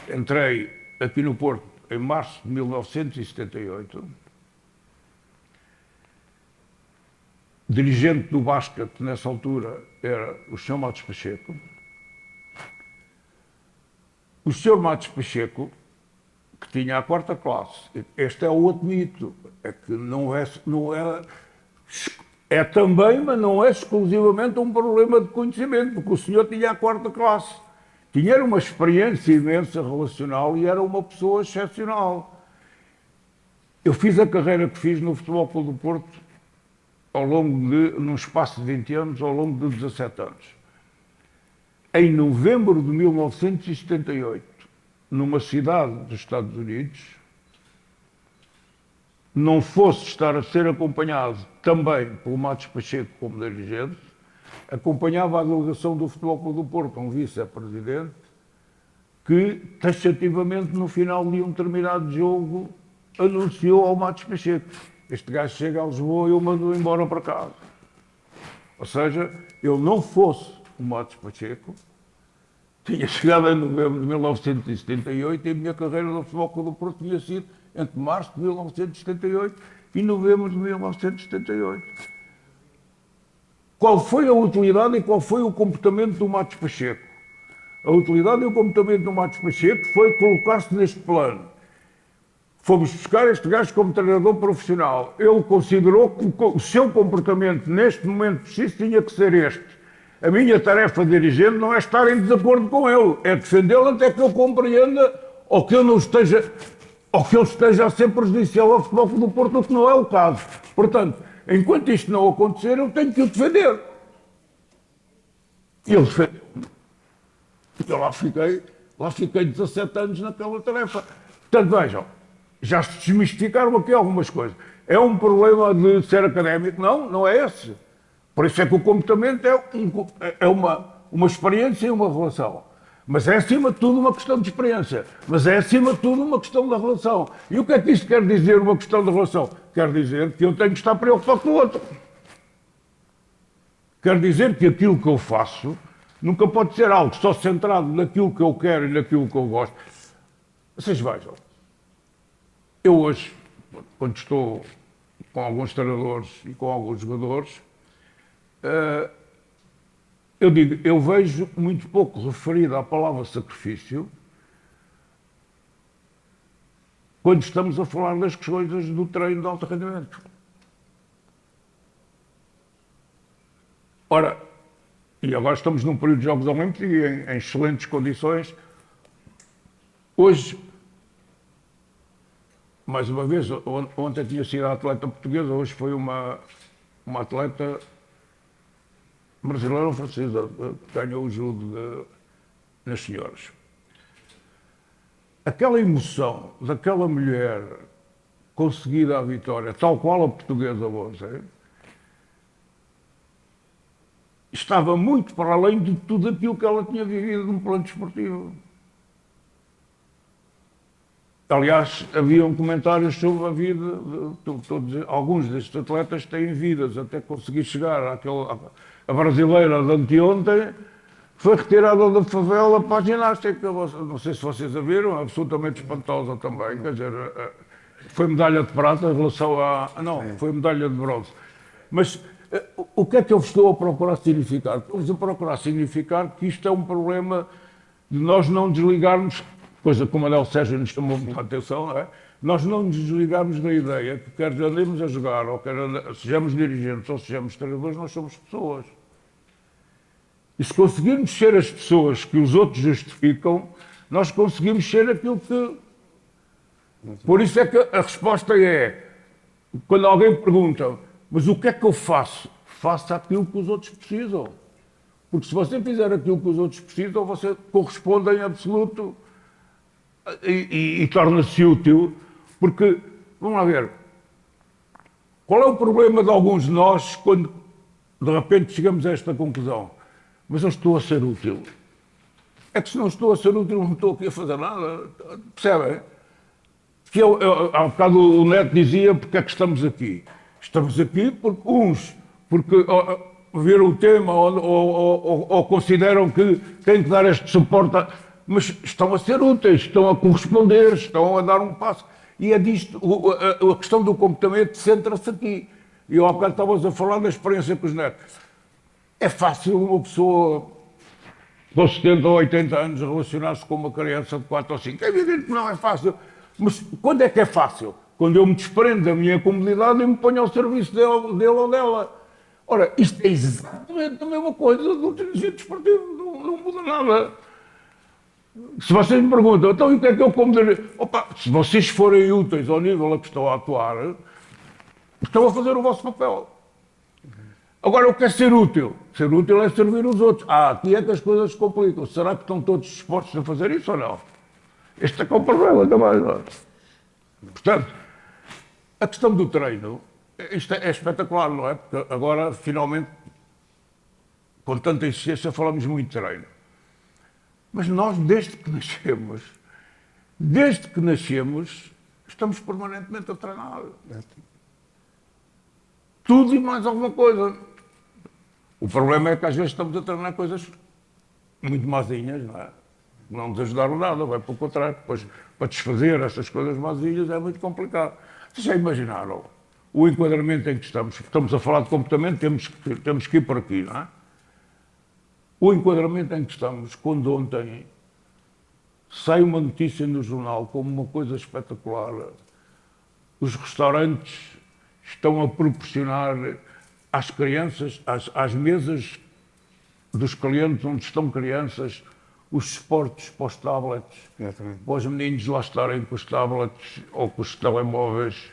entrei aqui no Porto em março de 1978, dirigente do basquete nessa altura era o Sr. Matos Pacheco. O Sr. Matos Pacheco, que tinha a 4ª classe, este é o outro mito, é que é também, mas não é exclusivamente um problema de conhecimento, porque o senhor tinha a 4ª classe. Tinha uma experiência imensa relacional e era uma pessoa excepcional. Eu fiz a carreira que fiz no Futebol Clube do Porto num espaço de 20 anos, ao longo de 17 anos. Em novembro de 1978, numa cidade dos Estados Unidos, não fosse estar a ser acompanhado também pelo Matos Pacheco como dirigente, acompanhava a delegação do Futebol Clube do Porto, um vice-presidente, que taxativamente no final de um determinado jogo anunciou ao Matos Pacheco: este gajo chega a Lisboa e eu mando-o embora para casa. Ou seja, eu não fosse o Matos Pacheco, tinha chegado em novembro de 1978 e a minha carreira no Futebol Clube do Porto tinha sido entre março de 1978 e novembro de 1978. Qual foi a utilidade e qual foi o comportamento do Matos Pacheco? A utilidade e o comportamento do Matos Pacheco foi colocar-se neste plano. Fomos buscar este gajo como treinador profissional. Ele considerou que o seu comportamento neste momento preciso tinha que ser este. A minha tarefa de dirigente não é estar em desacordo com ele, é defendê-lo até que eu compreenda ou que ele esteja a ser prejudicial ao Futebol Clube do Porto, o que não é o caso. Portanto, enquanto isto não acontecer, eu tenho que o defender. E ele defendeu-me. Eu lá fiquei 17 anos naquela tarefa. Portanto, vejam, já se desmistificaram aqui algumas coisas. É um problema de ser académico? Não, não é esse. Por isso é que o comportamento é uma experiência e uma relação. Mas é acima de tudo uma questão de experiência. Mas é acima de tudo uma questão da relação. E o que é que isto quer dizer, uma questão da relação? Quer dizer que eu tenho que estar preocupado com o outro. Quer dizer que aquilo que eu faço nunca pode ser algo só centrado naquilo que eu quero e naquilo que eu gosto. Vocês vejam. Eu hoje, quando estou com alguns treinadores e com alguns jogadores, eu vejo muito pouco referido à palavra sacrifício quando estamos a falar das coisas do treino de alto rendimento. Ora, e agora estamos num período de Jogos Olímpicos e em excelentes condições. Hoje, mais uma vez, ontem tinha sido a atleta portuguesa, hoje foi uma atleta brasileira ou francesa, que ganhou o judo nas senhoras. Aquela emoção daquela mulher conseguida a vitória, tal qual a portuguesa hoje, estava muito para além de tudo aquilo que ela tinha vivido num plano desportivo. Aliás, haviam comentários sobre a vida, alguns destes atletas têm vidas, até conseguir chegar a brasileira de anteontem, foi retirada da favela para a ginástica. Não sei se vocês a viram, absolutamente espantosa também. Quer dizer, foi medalha de prata em relação a... Não, foi medalha de bronze. Mas o que é que eu estou a procurar significar? Estou a procurar significar que isto é um problema de nós não desligarmos, coisa que o Manuel Sérgio nos chamou muita atenção, não é? Nós não nos desligarmos da ideia que quer andemos a jogar, ou quer sejamos dirigentes ou sejamos treinadores, nós somos pessoas. E se conseguirmos ser as pessoas que os outros justificam, nós conseguimos ser aquilo que... Por isso é que a resposta é, quando alguém pergunta, mas o que é que eu faço? Faça aquilo que os outros precisam. Porque se você fizer aquilo que os outros precisam, você corresponde em absoluto e torna-se útil. Porque, vamos lá ver, qual é o problema de alguns de nós quando de repente chegamos a esta conclusão? Mas eu estou a ser útil. É que se não estou a ser útil, não estou aqui a fazer nada. Percebem? Que há bocado o Neto dizia porque é que estamos aqui. Estamos aqui porque viram o tema ou consideram que têm que dar este suporte, mas estão a ser úteis, estão a corresponder, estão a dar um passo. E é disto, a questão do comportamento centra-se aqui. E eu há bocado estávamos a falar da experiência com os netos. É fácil uma pessoa com 70 ou 80 anos relacionar-se com uma criança de 4 ou 5. É evidente que não é fácil. Mas quando é que é fácil? Quando eu me desprendo da minha comodidade e me ponho ao serviço dele ou dela. Ora, isto é exatamente a mesma coisa do dirigente desportivo, não muda nada. Se vocês me perguntam, então o que é que eu como dirigente? Opa, se vocês forem úteis ao nível a que estão a atuar, estão a fazer o vosso papel. Agora, o que é ser útil? Ser útil é servir os outros. Aqui é que as coisas se complicam. Será que estão todos dispostos a fazer isso ou não? Este é que é o problema também. Portanto, a questão do treino, isto é espetacular, não é? Porque agora, finalmente, com tanta insistência, falamos muito de treino. Mas nós, desde que nascemos, estamos permanentemente a treinar. Tudo e mais alguma coisa. O problema é que às vezes estamos a treinar coisas muito mazinhas, não é? Não nos ajudaram nada, vai pelo contrário. Depois, para desfazer essas coisas mazinhas é muito complicado. Vocês já imaginaram o enquadramento em que estamos? Estamos a falar de comportamento, temos que ir por aqui, não é? O enquadramento em que estamos, quando ontem sai uma notícia no jornal como uma coisa espetacular, os restaurantes estão a proporcionar às crianças, às mesas dos clientes onde estão crianças, os suportes para os tablets, para os meninos lá estarem com os tablets ou com os telemóveis.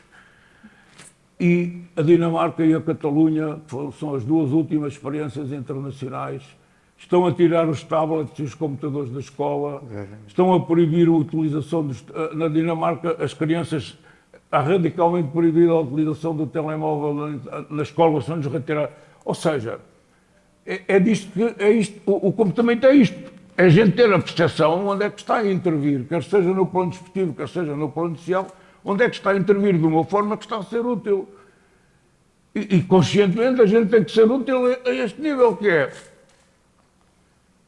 E a Dinamarca e a Catalunha, que são as duas últimas experiências internacionais, estão a tirar os tablets e os computadores da escola, estão a proibir a utilização na Dinamarca, as crianças, há radicalmente proibida a utilização do telemóvel na escola, são-nos retirar. Ou seja, é isto, o comportamento é isto. É a gente ter a percepção onde é que está a intervir, quer seja no plano desportivo, quer seja no plano social, onde é que está a intervir de uma forma que está a ser útil. E conscientemente a gente tem que ser útil a este nível que é.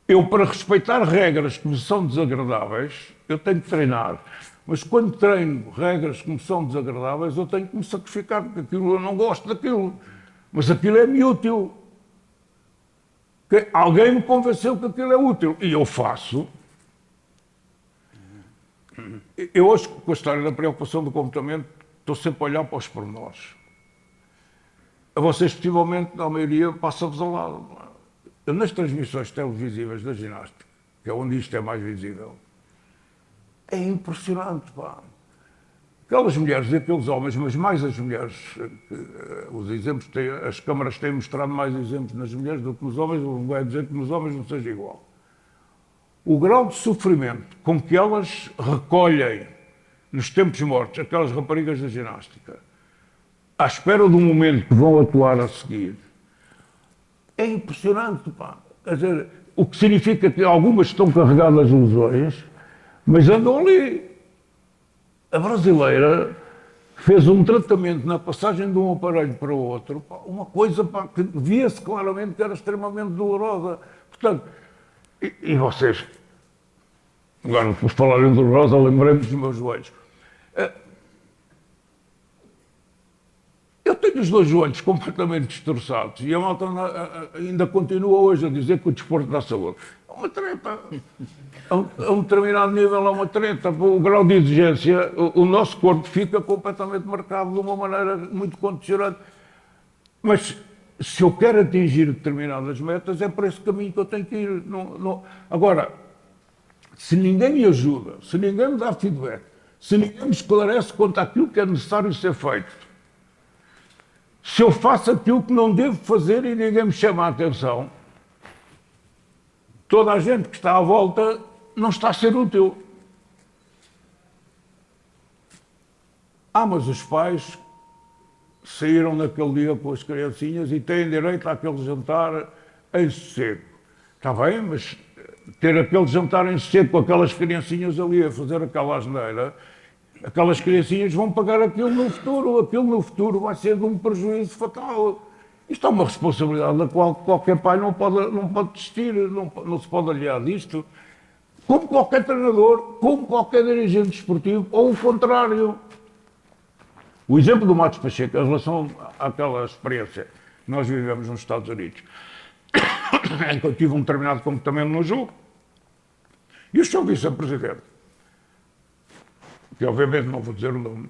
Eu, para respeitar regras que me são desagradáveis, eu tenho que treinar. Mas quando treino regras que me são desagradáveis, eu tenho que me sacrificar, porque aquilo eu não gosto daquilo. Mas aquilo é-me útil. Alguém me convenceu que aquilo é útil. E eu faço. Eu hoje, com a história da preocupação do comportamento, estou sempre a olhar para os pormenores. A vocês, possivelmente, a maioria, passa-vos ao lado. Eu, nas transmissões televisivas da ginástica, que é onde isto é mais visível, é impressionante, pá. Aquelas mulheres e aqueles homens, mas mais as mulheres, os exemplos, as câmaras têm mostrado mais exemplos nas mulheres do que nos homens, não vai dizer que nos homens não seja igual. O grau de sofrimento com que elas recolhem nos tempos mortos, aquelas raparigas da ginástica, à espera do momento que vão atuar a seguir, é impressionante, pá. Quer dizer, o que significa que algumas estão carregadas de lesões, mas andam ali. A brasileira fez um tratamento na passagem de um aparelho para o outro, pá, uma coisa, pá, que via-se claramente que era extremamente dolorosa. Portanto, e vocês, agora por falarem de dolorosa, lembrei-me dos meus joelhos. Eu tenho os dois joelhos completamente destroçados e a malta ainda continua hoje a dizer que o desporto dá saúde. É uma treta. A um determinado nível é uma treta. O grau de exigência, o nosso corpo fica completamente marcado de uma maneira muito condicionante. Mas se eu quero atingir determinadas metas, é por esse caminho que eu tenho que ir. Agora, se ninguém me ajuda, se ninguém me dá feedback, se ninguém me esclarece quanto àquilo que é necessário ser feito, se eu faço aquilo que não devo fazer e ninguém me chama a atenção, toda a gente que está à volta não está a ser útil. Mas os pais saíram naquele dia com as criancinhas e têm direito àquele jantar em sossego. Está bem, mas ter aquele jantar em sossego com aquelas criancinhas ali a fazer aquela asneira, aquelas criancinhas vão pagar aquilo no futuro vai ser de um prejuízo fatal. Isto é uma responsabilidade da qual qualquer pai não pode desistir, não se pode aliar disto. Como qualquer treinador, como qualquer dirigente desportivo, ou o contrário. O exemplo do Matos Pacheco, em relação àquela experiência que nós vivemos nos Estados Unidos, em que eu tive um determinado comportamento no jogo, e o seu vice-presidente, que obviamente não vou dizer o nome,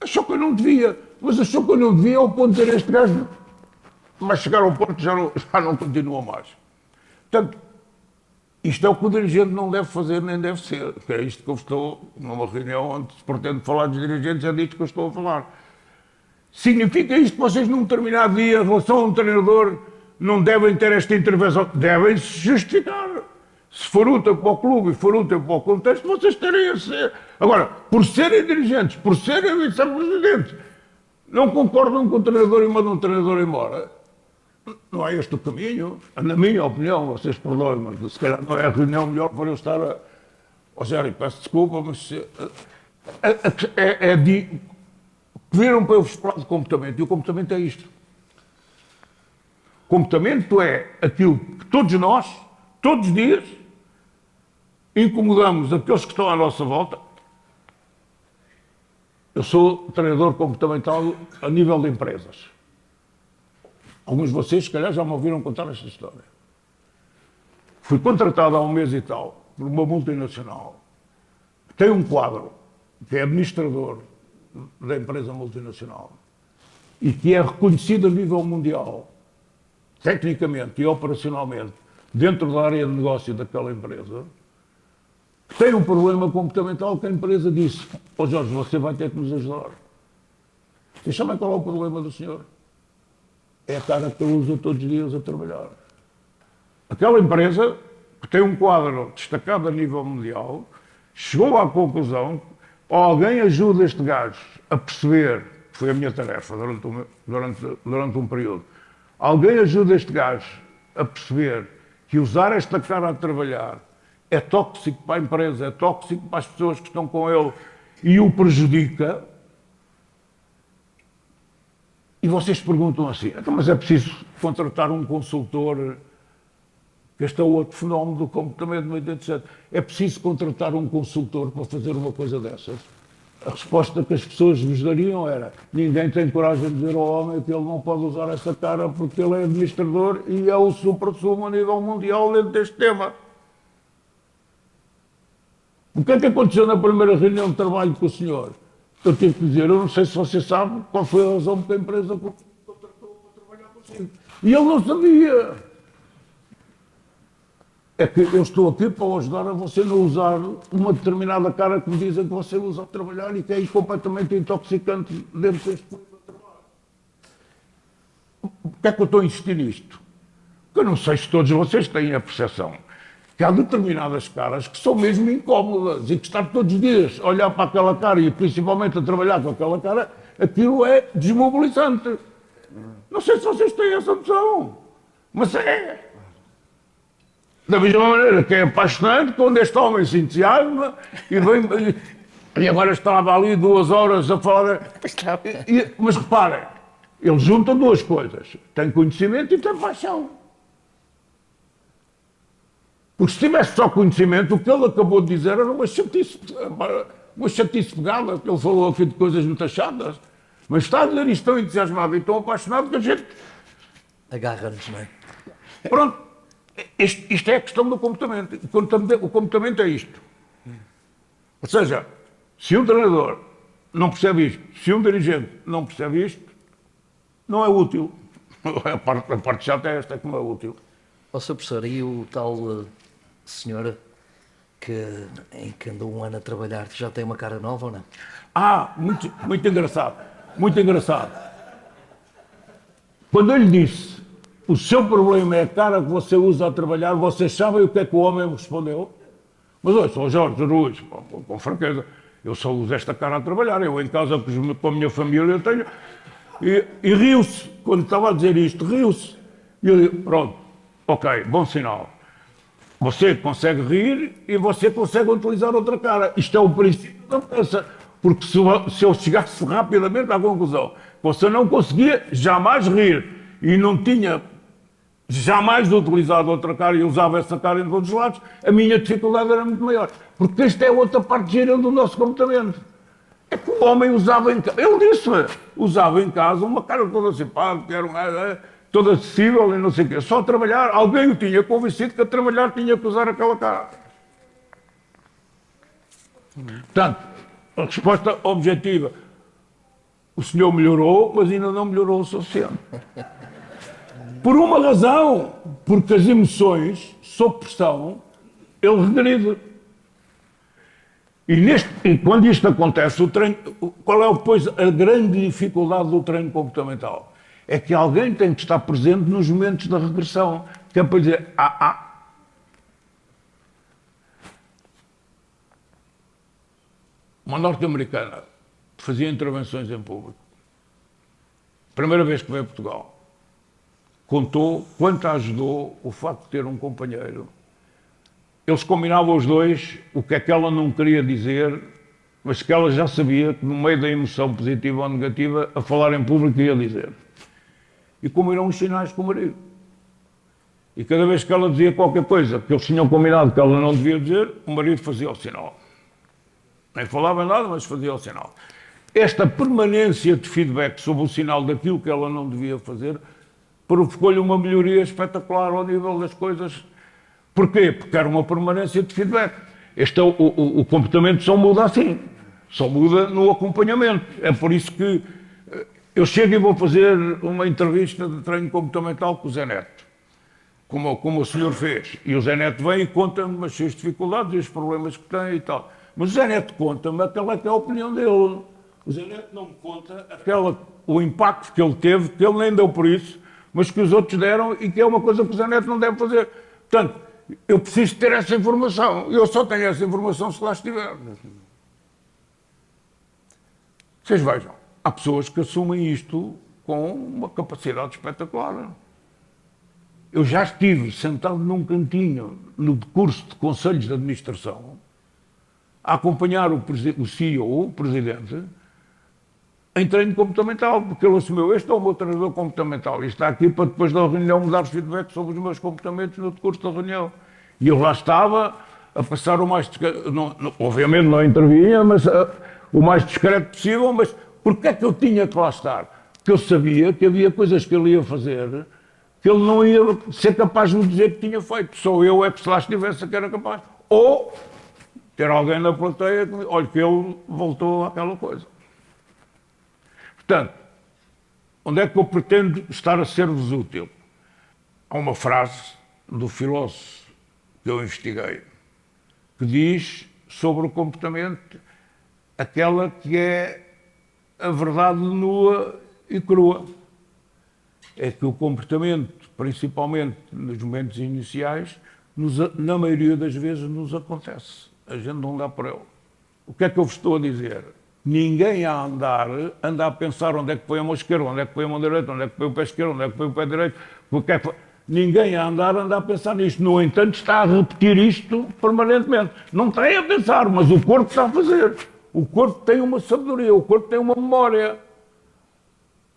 achou que eu não devia, mas achou que eu não devia ao ponto de ter este gajo, mas chegar ao ponto já não continua mais. Portanto, isto é o que o dirigente não deve fazer nem deve ser, que é isto que eu estou, numa reunião onde se pretende falar dos dirigentes, é disto que eu estou a falar. Significa isto que vocês num determinado dia, em relação a um treinador, não devem ter esta intervenção? Devem-se justificar. Se for útil para o clube e for útil para o contexto, vocês terem a ser. Agora, por serem dirigentes, por serem vice-presidentes, não concordam com o treinador e mandam o treinador embora. Não é este o caminho. Na minha opinião, vocês perdoem, mas se calhar não é a reunião melhor para eu estar a... Rogério, peço desculpa, mas viram para eu vos falar de comportamento, e o comportamento é isto. Comportamento é aquilo que todos nós, todos os dias, incomodamos aqueles que estão à nossa volta. Eu sou treinador comportamental a nível de empresas. Alguns de vocês, se calhar, já me ouviram contar esta história. Fui contratado há um mês e tal por uma multinacional que tem um quadro, que é administrador da empresa multinacional e que é reconhecido a nível mundial, tecnicamente e operacionalmente, dentro da área de negócio daquela empresa, que tem um problema comportamental que a empresa disse: Jorge, você vai ter que nos ajudar. Vocês sabem qual é o problema do senhor? É a cara que ele usa todos os dias a trabalhar. Aquela empresa, que tem um quadro destacado a nível mundial, chegou à conclusão: alguém ajuda este gajo a perceber, foi a minha tarefa durante um período, alguém ajuda este gajo a perceber que usar esta cara a trabalhar é tóxico para a empresa, é tóxico para as pessoas que estão com ele e o prejudica. E vocês perguntam assim: mas é preciso contratar um consultor? Este é o outro fenómeno do comportamento do 87. É preciso contratar um consultor para fazer uma coisa dessas? A resposta que as pessoas vos dariam era: ninguém tem coragem de dizer ao homem que ele não pode usar essa cara porque ele é administrador e é o supra-sumo a nível mundial dentro deste tema. O que é que aconteceu na primeira reunião de trabalho com o senhor? Eu tive que dizer: eu não sei se você sabe qual foi a razão porque a empresa contratou para trabalhar consigo. E ele não sabia. É que eu estou aqui para o ajudar a você não usar uma determinada cara que me dizem que você usa a trabalhar e que é completamente intoxicante dentro deste tipo de trabalho. Por que é que eu estou a insistir nisto? Porque eu não sei se todos vocês têm a percepção que há determinadas caras que são mesmo incómodas e que estar todos os dias a olhar para aquela cara e principalmente a trabalhar com aquela cara, aquilo é desmobilizante. Não sei se vocês têm essa noção, mas é. Da mesma maneira que é apaixonante quando este homem se entusiasma e vem... E agora estava ali 2 horas a falar... Mas reparem, ele junta 2 coisas. Tem conhecimento e tem paixão. Porque se tivesse só conhecimento, o que ele acabou de dizer era uma chatice pegada, que ele falou aqui de coisas muito chatas. Mas está a dizer isto tão entusiasmado e tão apaixonado que a gente... Agarra-nos, não é? Pronto, isto é a questão do comportamento. O comportamento é isto. Ou seja, se um treinador não percebe isto, se um dirigente não percebe isto, não é útil. A parte chata é esta, que não é útil. Ó, Sr. Professor, e o tal senhor em que andou um ano a trabalhar, que já tem uma cara nova ou não? Muito engraçado. Muito engraçado. Quando eu lhe disse: o seu problema é a cara que você usa a trabalhar, vocês sabem o que é que o homem me respondeu? Mas olha, sou Jorge Ruiz, com franqueza, Eu só uso esta cara a trabalhar. Eu em casa com a minha família eu tenho... E riu-se. Quando estava a dizer isto, riu-se. E eu digo, pronto, ok, bom sinal. Você consegue rir e você consegue utilizar outra cara. Isto é o princípio da peça. Porque se eu chegasse rapidamente à conclusão que você não conseguia jamais rir e não tinha jamais utilizado outra cara e usava essa cara em todos os lados, a minha dificuldade era muito maior. Porque esta é outra parte gira do nosso comportamento. É que o homem usava em casa, ele disse-me, usava em casa uma cara toda simpática, era uma, toda acessível e não sei o quê. Só a trabalhar, alguém o tinha convencido que a trabalhar tinha que usar aquela cara. Portanto, a resposta objetiva, o senhor melhorou, mas ainda não melhorou o suficiente. Por uma razão, porque as emoções, sob pressão, ele regride. E quando isto acontece, qual é depois a grande dificuldade do treino comportamental? É que alguém tem que estar presente nos momentos da regressão, que é para dizer, Uma norte-americana fazia intervenções em público. Primeira vez que veio a Portugal. Contou quanto a ajudou o facto de ter um companheiro. Eles combinavam os dois o que é que ela não queria dizer, mas que ela já sabia que no meio da emoção positiva ou negativa, a falar em público ia dizer. E combinam os sinais com o marido. E cada vez que ela dizia qualquer coisa que eles tinham combinado que ela não devia dizer, o marido fazia o sinal. Nem falava nada, mas fazia o sinal. Esta permanência de feedback sobre o sinal daquilo que ela não devia fazer provocou-lhe uma melhoria espetacular ao nível das coisas. Porquê? Porque era uma permanência de feedback. O comportamento só muda assim. Só muda no acompanhamento. É por isso que eu chego e vou fazer uma entrevista de treino comportamental com o Zé Neto. Como o senhor fez. E o Zé Neto vem e conta-me as suas dificuldades e os problemas que tem e tal. Mas o Zé Neto conta-me aquela que é a opinião dele. O Zé Neto não me conta o impacto que ele teve, que ele nem deu por isso, mas que os outros deram e que é uma coisa que o Zé Neto não deve fazer. Portanto, eu preciso ter essa informação. Eu só tenho essa informação se lá estiver. Vocês vejam, há pessoas que assumem isto com uma capacidade espetacular. Eu já estive sentado num cantinho no curso de conselhos de administração a acompanhar o CEO, o presidente, em treino comportamental, porque ele assumiu, este é o meu treinador comportamental, e está aqui para depois da reunião me dar feedback sobre os meus comportamentos no decurso da reunião. E eu lá estava a passar o mais discreto, obviamente não intervinha, mas o mais discreto possível, mas porquê é que eu tinha que lá estar? Porque eu sabia que havia coisas que ele ia fazer que ele não ia ser capaz de me dizer que tinha feito. Só eu é que se lá estivesse que era capaz. Ou ter alguém na plateia que, olha, que ele voltou àquela coisa. Portanto, onde é que eu pretendo estar a ser-vos útil? Há uma frase do filósofo que eu investiguei, que diz sobre o comportamento aquela que é a verdade nua e crua. É que o comportamento, principalmente nos momentos iniciais, na maioria das vezes nos acontece. A gente não dá por ele. O que é que eu vos estou a dizer? Ninguém anda a pensar onde é que põe a mão esquerda, onde é que põe a mão direita, onde é que põe o pé esquerdo, onde é que põe o pé direito. Ninguém anda a pensar nisto. No entanto, está a repetir isto permanentemente. Não está a pensar, mas o corpo está a fazer. O corpo tem uma sabedoria, o corpo tem uma memória.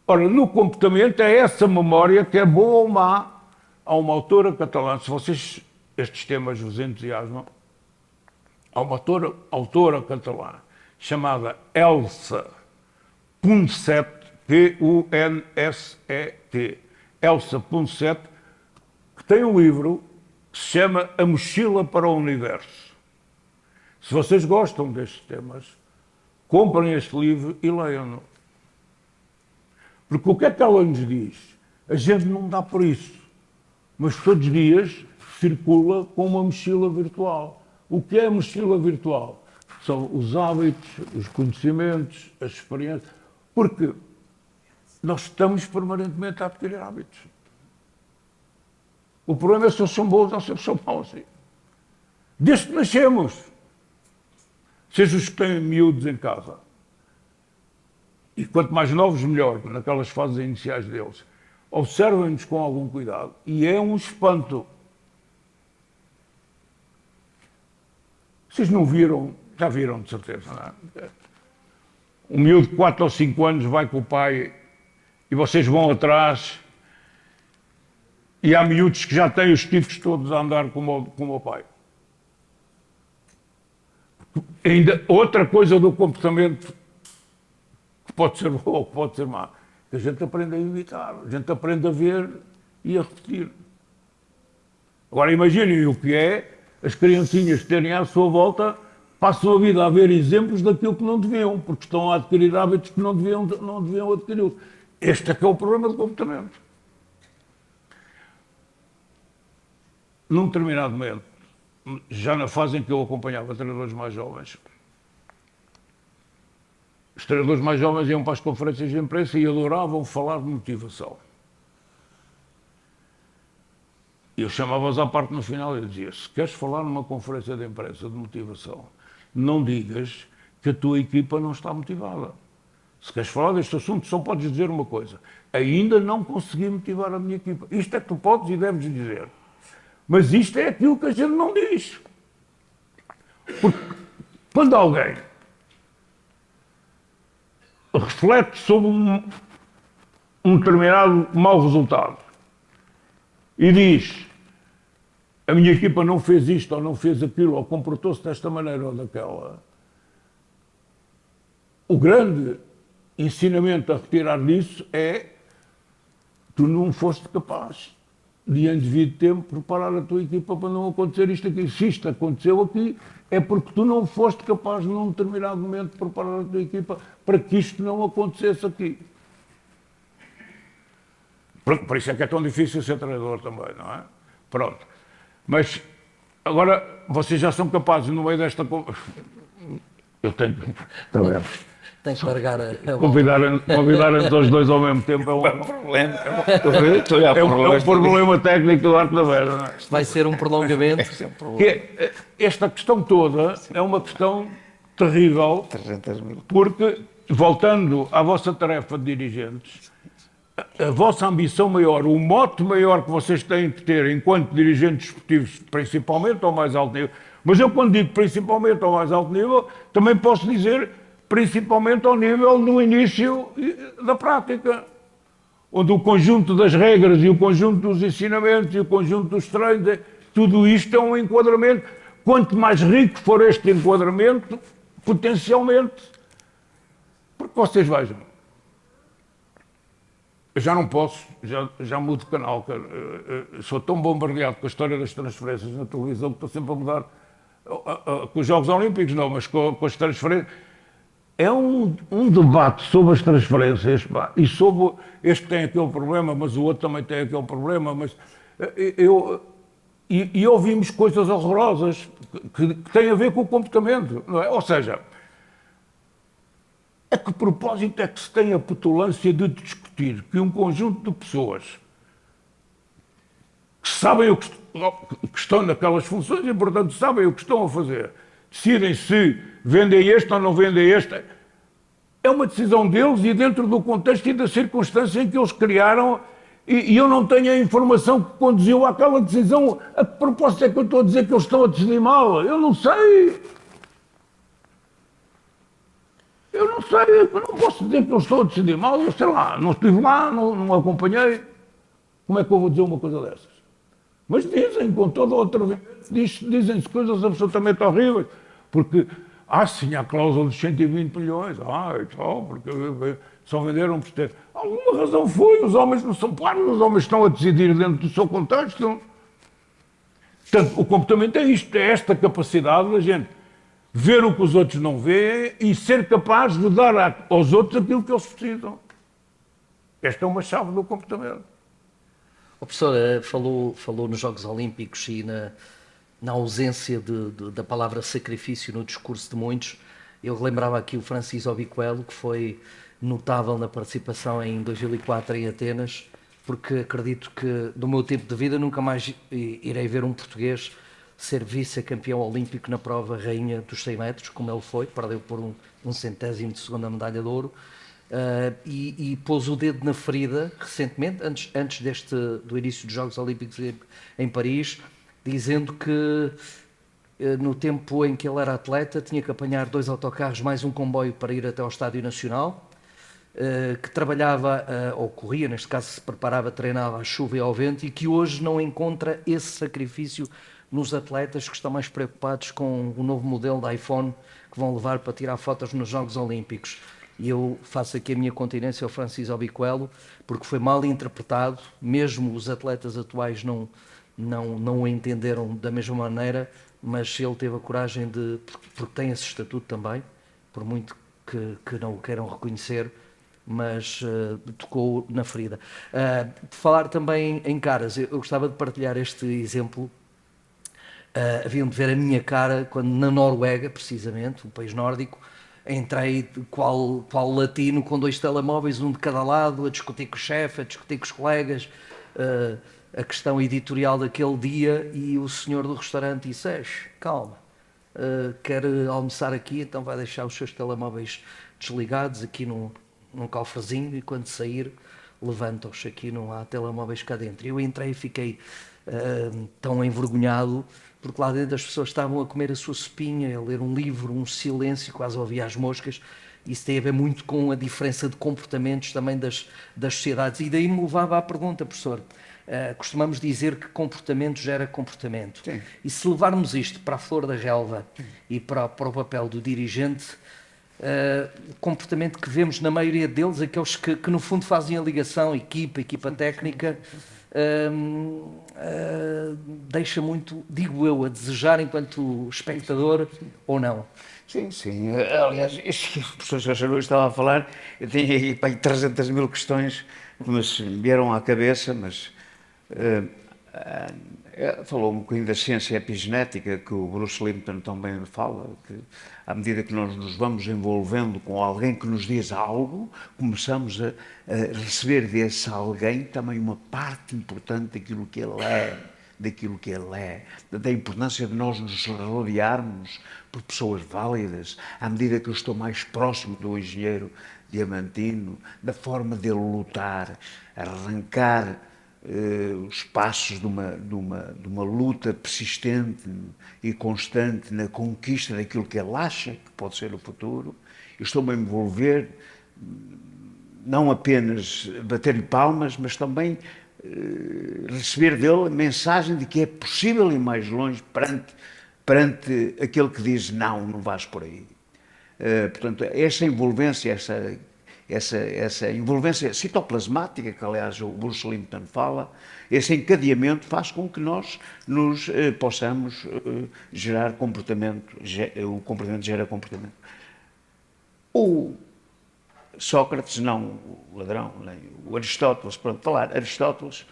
Ora, no comportamento é essa memória que é boa ou má. Há uma autora catalã, se vocês estes temas vos entusiasmam, há uma autora catalã chamada Elsa Punset, P-U-N-S-E-T, Elsa Punset, que tem um livro que se chama A Mochila para o Universo. Se vocês gostam destes temas, comprem este livro e leiam-no. Porque o que é que ela nos diz? A gente não dá por isso, mas todos os dias circula com uma mochila virtual. O que é a mochila virtual? São os hábitos, os conhecimentos, as experiências. Porque nós estamos permanentemente a adquirir hábitos. O problema é se eles são bons ou se eles são maus. Desde que nascemos. Seja os que têm miúdos em casa. E quanto mais novos, melhor, naquelas fases iniciais deles. Observem-nos com algum cuidado. E é um espanto. Vocês não viram, já viram de certeza, não é? Um miúdo de 4 ou 5 anos vai com o pai e vocês vão atrás e há miúdos que já têm os tifos todos a andar com o meu pai. Ainda outra coisa do comportamento que pode ser boa ou que pode ser má, que a gente aprende a imitar, a gente aprende a ver e a repetir. Agora imaginem o que é as criancinhas terem à sua volta, passam a vida a ver exemplos daquilo que não deviam, porque estão a adquirir hábitos que não deviam adquirir. Este é que é o problema do comportamento. Num determinado momento, já na fase em que eu acompanhava treinadores mais jovens, os treinadores mais jovens iam para as conferências de imprensa e adoravam falar de motivação. Eu chamava-os à parte no final e dizia: se queres falar numa conferência de imprensa de motivação, não digas que a tua equipa não está motivada. Se queres falar deste assunto, só podes dizer uma coisa: ainda não consegui motivar a minha equipa. Isto é que tu podes e deves dizer. Mas isto é aquilo que a gente não diz. Porque quando alguém reflete sobre um determinado mau resultado e diz: a minha equipa não fez isto ou não fez aquilo ou comportou-se desta maneira ou daquela, o grande ensinamento a retirar disso é: tu não foste capaz de, em devido tempo, preparar a tua equipa para não acontecer isto aqui. Se isto aconteceu aqui, é porque tu não foste capaz, num determinado momento, de preparar a tua equipa para que isto não acontecesse aqui. Por isso é que é tão difícil ser treinador também, não é? Pronto. Mas, agora, vocês já são capazes, no meio desta... Eu tenho... Também. Tem que largar a Convidarem-nos aos dois ao mesmo tempo é um problema. problema técnico do Arte da Vera. Não é? Vai ser um prolongamento. Esta questão toda é uma questão terrível, 300 mil. porque, voltando à vossa tarefa de dirigentes, a vossa ambição maior, o mote maior que vocês têm de ter enquanto dirigentes esportivos, principalmente ao mais alto nível, mas eu quando digo principalmente ao mais alto nível, também posso dizer principalmente ao nível do início da prática, onde o conjunto das regras e o conjunto dos ensinamentos e o conjunto dos treinos, tudo isto é um enquadramento. Quanto mais rico for este enquadramento, potencialmente, porque vocês vejam, eu já não posso, já mudo de canal, sou tão bombardeado com a história das transferências na televisão que estou sempre a mudar, com os Jogos Olímpicos não, mas com as transferências. É um debate sobre as transferências, pá, e sobre este tem aquele problema, mas o outro também tem aquele problema, mas e ouvimos coisas horrorosas que têm a ver com o comportamento, não é? Ou seja, a que propósito é que se tem a petulância de discutir que um conjunto de pessoas que sabem o que estão naquelas funções e, portanto, sabem o que estão a fazer, decidem se vendem este ou não vendem este, é uma decisão deles e dentro do contexto e da circunstância em que eles criaram, e eu não tenho a informação que conduziu àquela decisão. A que propósito é que eu estou a dizer que eles estão a decidir mal? Eu não sei. Eu não posso dizer que eles estão a decidir mal, eu sei lá, não estive lá, não acompanhei. Como é que eu vou dizer uma coisa dessas? Mas dizem, com toda a outra vez, dizem-se coisas absolutamente horríveis, porque, sim, a cláusula dos 120 milhões, e tal, porque só venderam por ter. Alguma razão foi, os homens não são claros, os homens estão a decidir dentro do seu contexto. Portanto, o comportamento é isto, é esta capacidade da gente ver o que os outros não veem e ser capaz de dar aos outros aquilo que eles precisam. Esta é uma chave do comportamento. O professor falou nos Jogos Olímpicos e na ausência da palavra sacrifício no discurso de muitos. Eu lembrava aqui o Francisco Obicoelo, que foi notável na participação em 2004 em Atenas, porque acredito que do meu tempo de vida nunca mais irei ver um português ser vice-campeão olímpico na prova rainha dos 100 metros, como ele foi, perdeu por um centésimo de segundo a medalha de ouro, e pôs o dedo na ferida recentemente, antes do início dos Jogos Olímpicos em Paris, dizendo que no tempo em que ele era atleta tinha que apanhar 2 autocarros mais um comboio para ir até ao Estádio Nacional, que trabalhava, ou corria, neste caso se preparava, treinava à chuva e ao vento, e que hoje não encontra esse sacrifício nos atletas que estão mais preocupados com o novo modelo de iPhone que vão levar para tirar fotos nos Jogos Olímpicos. E eu faço aqui a minha continência ao Francisco Obiquelo, porque foi mal interpretado, mesmo os atletas atuais não o entenderam da mesma maneira, mas ele teve a coragem porque tem esse estatuto também, por muito que não o queiram reconhecer, mas tocou na ferida. Por falar também em caras, eu gostava de partilhar este exemplo. Haviam de ver a minha cara quando na Noruega, precisamente, um país nórdico, entrei qual latino com 2 telemóveis, um de cada lado, a discutir com o chefe, a discutir com os colegas, a questão editorial daquele dia, e o senhor do restaurante disse: calma, quer almoçar aqui, então vai deixar os seus telemóveis desligados aqui num cofrezinho, e quando sair levanta-os, aqui não há telemóveis cá dentro. Eu entrei e fiquei tão envergonhado, porque lá dentro as pessoas estavam a comer a sua sopinha, a ler um livro, um silêncio, quase ouvia as moscas. Isso tem a ver muito com a diferença de comportamentos também das sociedades. E daí me levava à pergunta, professor. Costumamos dizer que comportamento gera comportamento. Sim. E se levarmos isto para a flor da relva e para o papel do dirigente, o comportamento que vemos na maioria deles, aqueles que no fundo fazem a ligação, equipa técnica, deixa muito, digo eu, a desejar enquanto espectador, ou não? Sim, sim. Aliás, isto que o professor Jorge Luís estava a falar, eu tinha aí 300 mil questões que me vieram à cabeça, mas falou um bocadinho da ciência epigenética, que o Bruce Lipton também fala, que à medida que nós nos vamos envolvendo com alguém que nos diz algo, começamos a receber desse alguém também uma parte importante daquilo que ele é, da importância de nós nos rodearmos por pessoas válidas, à medida que eu estou mais próximo do engenheiro Diamantino, da forma dele lutar, arrancar os passos de uma luta persistente e constante na conquista daquilo que ele acha que pode ser o futuro. Eu estou-me a envolver, não apenas bater-lhe palmas, mas também receber dele a mensagem de que é possível ir mais longe perante aquele que diz não vais por aí. Portanto, essa envolvência, essa envolvência citoplasmática, que aliás o Bruce Lipton fala, esse encadeamento faz com que nós nos possamos gerar comportamento, o comportamento gera comportamento. O Sócrates, não o ladrão, nem o Aristóteles, para falar, o Aristóteles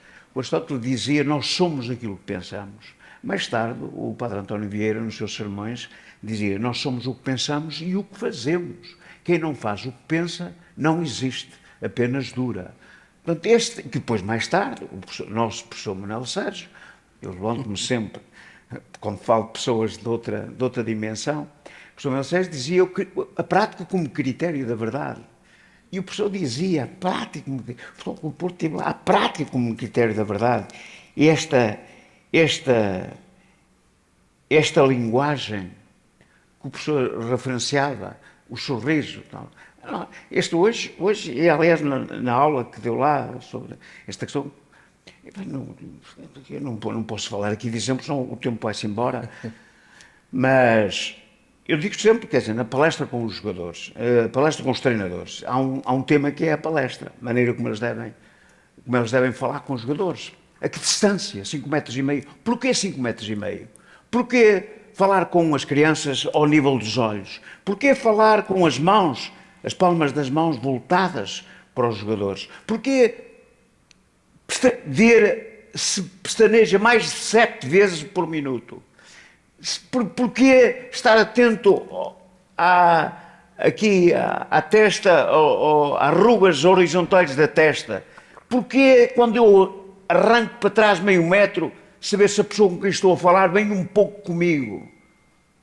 dizia: nós somos aquilo que pensamos. Mais tarde, o Padre António Vieira, nos seus sermões, dizia: nós somos o que pensamos e o que fazemos. Quem não faz o que pensa não existe, apenas dura. Portanto, que depois, mais tarde, o nosso professor Manuel Sérgio, eu levanto-me sempre, quando falo de pessoas de outra dimensão, o professor Manuel Sérgio dizia a prática como critério da verdade. E o professor dizia, a prática como critério da verdade. E esta linguagem que o professor referenciava, o sorriso, tal. Hoje, e aliás na aula que deu lá sobre esta questão, eu não posso falar aqui de exemplos, senão o tempo vai-se embora, mas eu digo sempre, quer dizer, na palestra com os jogadores, palestra com os treinadores, há um tema que é a palestra, a maneira como eles devem falar com os jogadores. A que distância? 5,5 metros. Porquê 5,5 metros? Porquê falar com as crianças ao nível dos olhos? Porquê falar com as mãos, as palmas das mãos voltadas para os jogadores? Porquê se pestaneja mais de 7 vezes por minuto? Porquê estar atento à testa, às rugas horizontais da testa? Porquê quando eu arranco para trás meio metro, saber se a pessoa com quem estou a falar vem um pouco comigo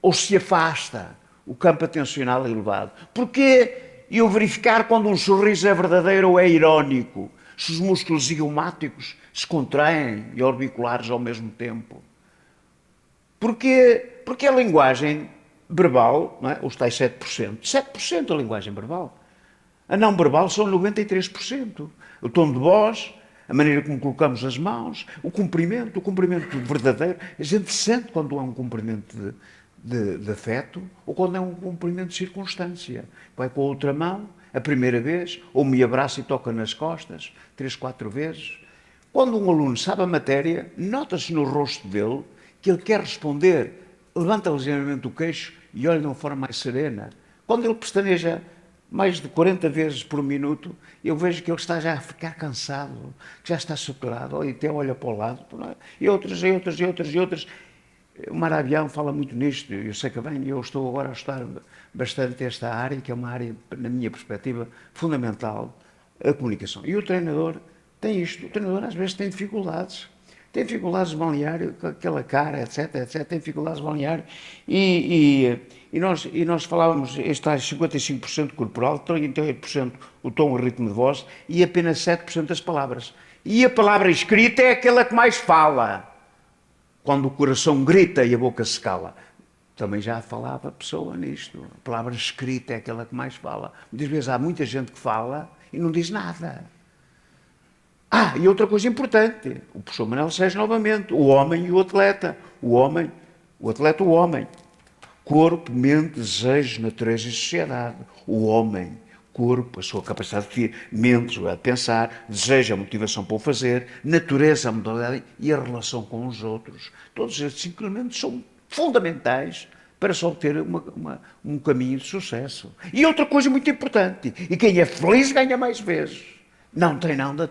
ou se afasta. O campo atencional é elevado. Porquê eu verificar quando um sorriso é verdadeiro ou é irónico? Se os músculos zigomáticos se contraem e orbiculares ao mesmo tempo. Porque a linguagem verbal, não é? Os tais 7%, 7% a linguagem verbal. A não verbal são 93%. O tom de voz, a maneira como colocamos as mãos, o cumprimento verdadeiro. A gente sente quando é um cumprimento de afeto ou quando é um cumprimento de circunstância. Vai com a outra mão, a primeira vez, ou me abraça e toca nas costas, 3, 4 vezes. Quando um aluno sabe a matéria, nota-se no rosto dele que ele quer responder, levanta ligeiramente o queixo e olha de uma forma mais serena. Quando ele pestaneja mais de 40 vezes por minuto, eu vejo que ele está já a ficar cansado, que já está saturado, e até olha para o lado, e outras. O Maravilhão fala muito nisto, eu sei que bem, eu estou agora a estudar bastante esta área, que é uma área, na minha perspectiva, fundamental, a comunicação. E o treinador tem isto, o treinador às vezes tem dificuldades de balneário, com aquela cara, etc, tem dificuldades de balneário, e nós falávamos, está 55% corporal, 38% o tom, o ritmo de voz, e apenas 7% das palavras. E a palavra escrita é aquela que mais fala. Quando o coração grita e a boca se cala. Também já falava a pessoa nisto. A palavra escrita é aquela que mais fala. Muitas vezes há muita gente que fala e não diz nada. E outra coisa importante. O professor Manuel Sérgio novamente. O homem e o atleta. O atleta, o homem. Corpo, mente, desejo, natureza e sociedade. O homem. Corpo, a sua capacidade de mente, a pensar, desejo, a motivação para o fazer, natureza, a modalidade e a relação com os outros. Todos estes 5 elementos são fundamentais para se obter um caminho de sucesso. E outra coisa muito importante, e quem é feliz ganha mais vezes. Não treinando.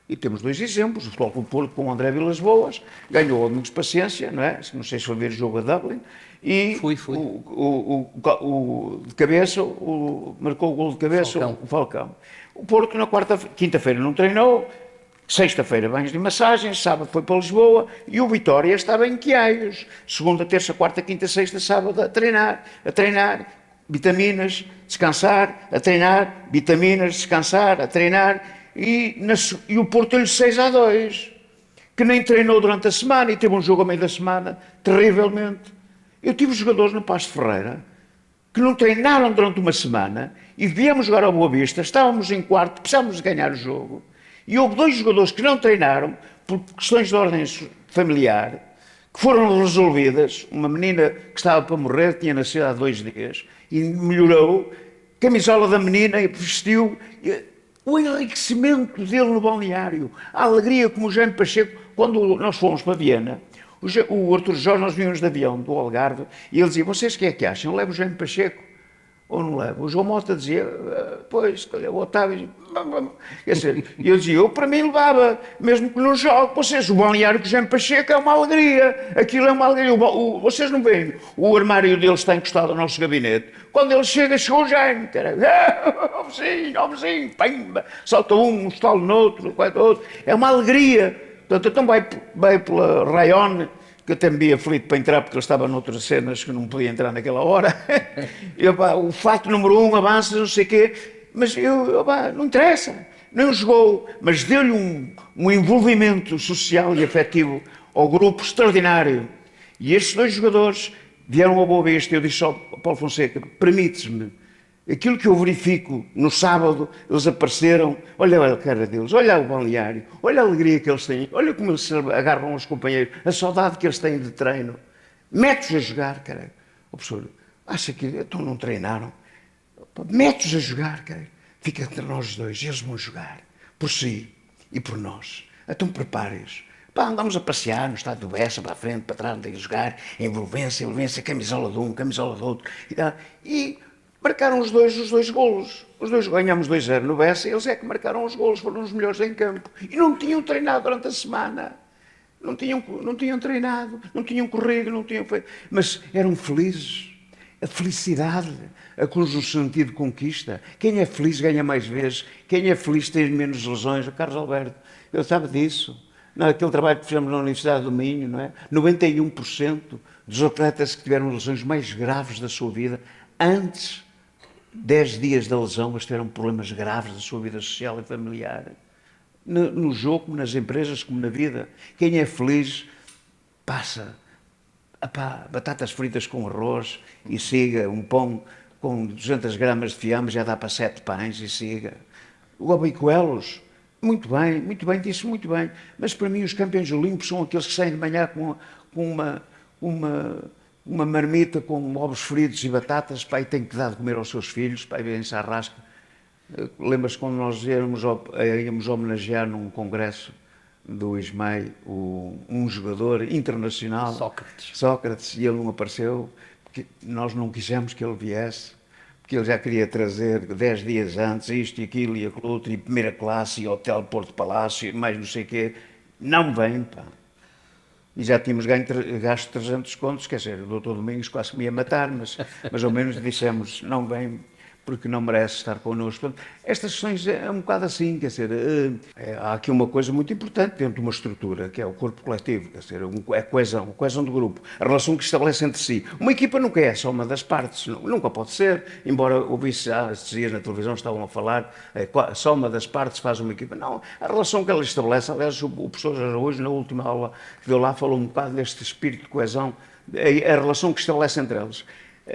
E temos 2 exemplos, o Futebol Clube do Porto com o André Vilas Boas, ganhou ao Domingos Paciência, não é? Não sei se foi ver o jogo a Dublin, e Fui. o de cabeça, marcou o gol de cabeça, o Falcão. O Porto na quinta-feira não treinou, sexta-feira banhos de massagem, sábado foi para Lisboa, e o Vitória estava em Quiaios, segunda, terça, quarta, quinta, sexta, sábado a treinar, vitaminas, descansar, a treinar, vitaminas, descansar, a treinar, e o Porto deu-lhe 6-2, que nem treinou durante a semana e teve um jogo ao meio da semana, terrivelmente. Eu tive jogadores no Paço de Ferreira que não treinaram durante uma semana e viemos jogar ao Boa Vista, estávamos em quarto, precisávamos de ganhar o jogo, e houve 2 jogadores que não treinaram por questões de ordem familiar, que foram resolvidas. Uma menina que estava para morrer, tinha nascido há 2 dias, e melhorou, camisola da menina, e vestiu. O enriquecimento dele no balneário, a alegria como o Jaime Pacheco, quando nós fomos para Viena, o Artur Jorge, nós vínhamos de avião do Algarve, e ele dizia, vocês o que é que acham? Levo o Jaime Pacheco ou não levo? O João Mota dizia, pois, o Otávio, e eu dizia, eu para mim levava, mesmo que não jogue, vocês, o balneário com o Jaime Pacheco é uma alegria, aquilo é uma alegria, vocês não veem, o armário dele está encostado ao nosso gabinete, quando ele chegou o Jaime, vizinho, pimba, salta um estalo no outro, é uma alegria. Portanto, então vai pela Rayone, que até me vi aflito para entrar, porque ele estava noutras cenas que não podia entrar naquela hora. O fato número 1 avança, não sei o quê, mas não interessa, não jogou, mas deu-lhe um envolvimento social e afetivo ao grupo extraordinário. E estes 2 jogadores vieram ao Boa Vista, eu disse ao Paulo Fonseca, permite-me, aquilo que eu verifico no sábado, eles apareceram, olha a cara deles, olha o balneário, olha a alegria que eles têm, olha como eles se agarram aos companheiros, a saudade que eles têm de treino. Mete-os a jogar, cara. O professor, acha que então não treinaram? Mete-os a jogar, cara. Fica entre nós 2, eles vão jogar, por si e por nós. Então prepare-os. Andamos a passear no estádio do Bessa, para a frente, para trás, a jogar, envolvência, camisola de um, camisola do outro. E marcaram os dois golos. Os dois ganhamos 2-0 no Bessa, eles é que marcaram os golos, foram os melhores em campo. E não tinham treinado durante a semana. Não tinham treinado, não tinham corrido, não tinham feito. Mas eram felizes. A felicidade, a conjunção de conquista. Quem é feliz ganha mais vezes. Quem é feliz tem menos lesões. O Carlos Alberto, eu sabe disso. Naquele trabalho que fizemos na Universidade do Minho, não é? 91% dos atletas que tiveram lesões mais graves da sua vida, antes 10 dias da lesão, mas tiveram problemas graves da sua vida social e familiar. No jogo, como nas empresas, como na vida. Quem é feliz passa batatas fritas com arroz e siga, um pão com 200 gramas de fiambre já dá para 7 pães e siga. O Obicoelos, muito bem, disse muito bem, mas para mim os campeões olímpicos são aqueles que saem de manhã com uma marmita com ovos fritos e batatas, pá, e têm que dar de comer aos seus filhos, pá, e vêm-se à rasca. Lembras-te quando nós íamos homenagear num congresso do ISMAI um jogador internacional, Sócrates, e ele não apareceu, porque nós não quisemos que ele viesse, porque ele já queria trazer 10 dias antes isto e aquilo e aquilo outro, e primeira classe, e hotel Porto Palácio, e mais não sei o quê. Não vem, pá. E já tínhamos gasto 300 contos, quer dizer, o doutor Domingos quase me ia matar, mas ao menos dissemos, não vem, porque não merece estar connosco. Portanto, estas sessões é um bocado assim, quer dizer, há aqui uma coisa muito importante dentro de uma estrutura, que é o corpo coletivo, quer dizer, a coesão do grupo, a relação que estabelece entre si. Uma equipa nunca é só uma das partes, nunca pode ser, embora ouvisse estes dias na televisão estavam a falar, só uma das partes faz uma equipa. Não, a relação que ela estabelece, aliás, o professor Araújo, na última aula que deu lá, falou um bocado deste espírito de coesão, a relação que estabelece entre eles.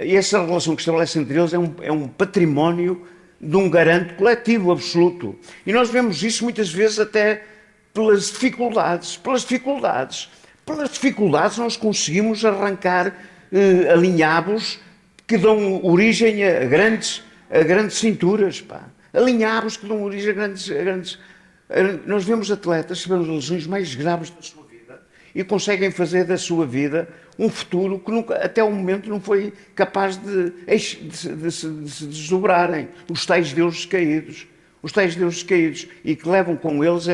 E essa relação que estabelece entre eles é um património de um garante coletivo absoluto. E nós vemos isso muitas vezes até pelas dificuldades. Pelas dificuldades nós conseguimos arrancar alinhavos que dão origem a grandes cinturas. Pá. Alinhavos que dão origem a grandes... Nós vemos atletas que tiveram as lesões mais graves da sua vida e conseguem fazer da sua vida um futuro que nunca, até o momento não foi capaz de se desdobrarem. Os tais deuses caídos. E que levam com eles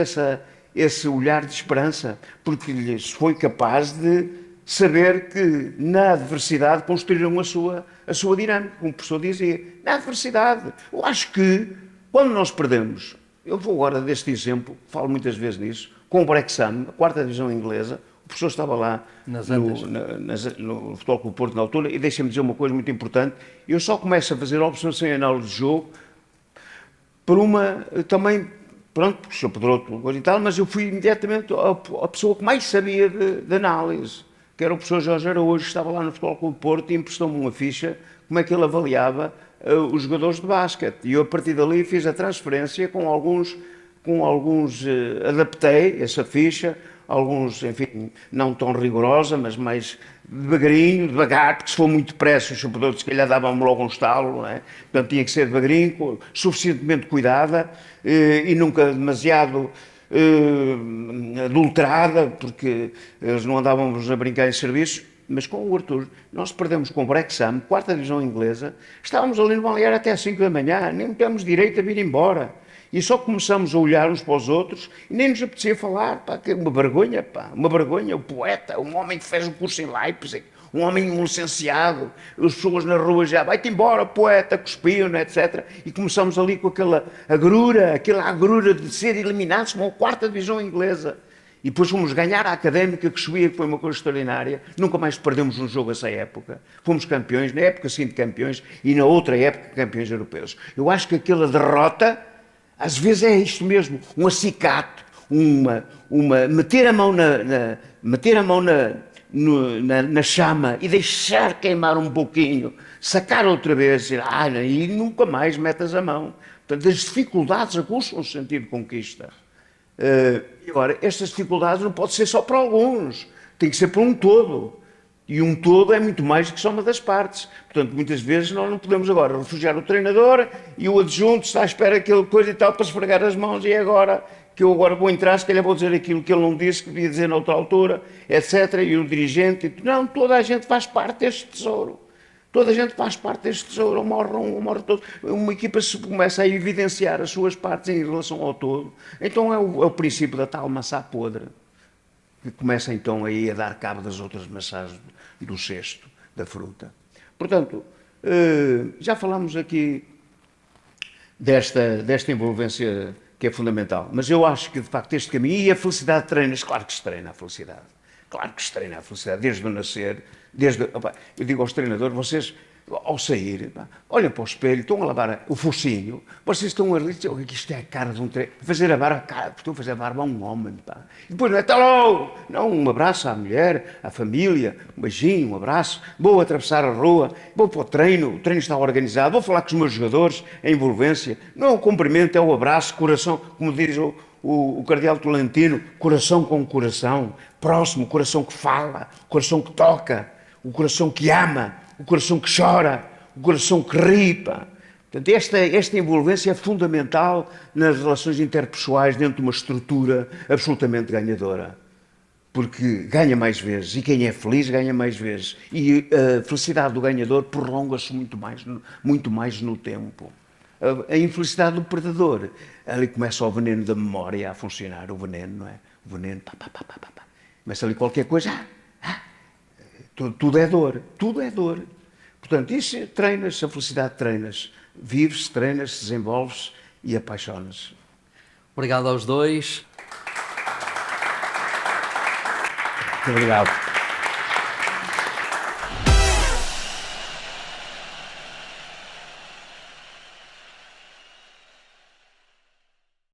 esse olhar de esperança, porque lhes foi capaz de saber que na adversidade construíram a sua dinâmica, como o professor dizia. Na adversidade. Eu acho que, quando nós perdemos, eu vou agora deste exemplo, falo muitas vezes nisso, com o Wrexham, a 4ª divisão inglesa. O professor estava lá no Futebol Clube do Porto na altura, e deixa-me dizer uma coisa muito importante. Eu só começo a fazer observação e análise de jogo por também, pronto, porque o senhor poderou outra coisa e tal, mas eu fui imediatamente a pessoa que mais sabia de análise, que era o professor Jorge Araújo, que estava lá no Futebol Clube do Porto e emprestou-me uma ficha, como é que ele avaliava os jogadores de basquete. E eu, a partir dali, fiz a transferência com alguns adaptei essa ficha, alguns, enfim, não tão rigorosa, mas mais devagarinho, devagar, porque se for muito depressa, os chupadores se calhar davam-me logo um estalo, não é? Portanto, tinha que ser devagarinho, suficientemente cuidada e nunca demasiado adulterada, porque eles não andávamos a brincar em serviços. Mas com o Arthur, nós perdemos com o Wrexham, 4ª divisão inglesa, estávamos ali no balneário até às 5 da manhã, nem temos direito a vir embora. E só começamos a olhar uns para os outros e nem nos apetecia falar, pá, que uma vergonha, o poeta, um homem que fez um curso em Leipzig, um homem licenciado, as pessoas na rua já, vai-te embora, poeta, cuspiam, etc. E começamos ali com aquela agrura de ser eliminados com a 4ª divisão inglesa. E depois fomos ganhar a Académica, que subia, que foi uma coisa extraordinária. Nunca mais perdemos um jogo essa época. Fomos campeões, na época sim de campeões, e na outra época campeões europeus. Eu acho que aquela derrota, às vezes é isto mesmo, um acicato, meter a mão na chama e deixar queimar um pouquinho, sacar outra vez, e nunca mais metas a mão. Portanto, as dificuldades aguçam o sentido de conquista. E agora, estas dificuldades não podem ser só para alguns, tem que ser para um todo. E um todo é muito mais do que só uma das partes. Portanto, muitas vezes nós não podemos agora refugiar o treinador e o adjunto está à espera aquela coisa e tal para esfregar as mãos e agora que eu agora vou entrar, se calhar vou dizer aquilo que ele não disse, que devia dizer noutra altura, etc. E o dirigente, não, toda a gente faz parte deste tesouro. Toda a gente faz parte deste tesouro, morre todo. Uma equipa se começa a evidenciar as suas partes em relação ao todo. Então é o princípio da tal maçã podre, que começa então aí a dar cabo das outras maçãs do cesto, da fruta. Portanto, já falamos aqui desta envolvência que é fundamental. Mas eu acho que, de facto, este caminho, e a felicidade treina-se, claro que se treina a felicidade. Claro que se treina a felicidade, desde o nascer, eu digo aos treinadores, vocês, ao sair, olhem para o espelho, estão a lavar o focinho, vocês estão a dizer, olha, isto é a cara de um treinador, fazer a barba, estou a fazer a barba a um homem, pá. E depois não é, hello! Não, um abraço à mulher, à família, um beijinho, um abraço, vou atravessar a rua, vou para o treino está organizado, vou falar com os meus jogadores, a envolvência, não é o cumprimento, é o abraço, coração, como diz o cardeal Tolentino, coração com coração, próximo, coração que fala, coração que toca, o coração que ama, o coração que chora, o coração que ri. Pá. Portanto, esta envolvência é fundamental nas relações interpessoais dentro de uma estrutura absolutamente ganhadora. Porque ganha mais vezes, e quem é feliz ganha mais vezes. E a felicidade do ganhador prolonga-se muito mais no tempo. A infelicidade do perdedor, ali começa o veneno da memória a funcionar, o veneno, não é? O veneno, começa ali qualquer coisa, tudo é dor, tudo é dor. Portanto, isso treinas, a felicidade treinas, vives, treinas, desenvolves e apaixonas. Obrigado aos dois. Muito obrigado.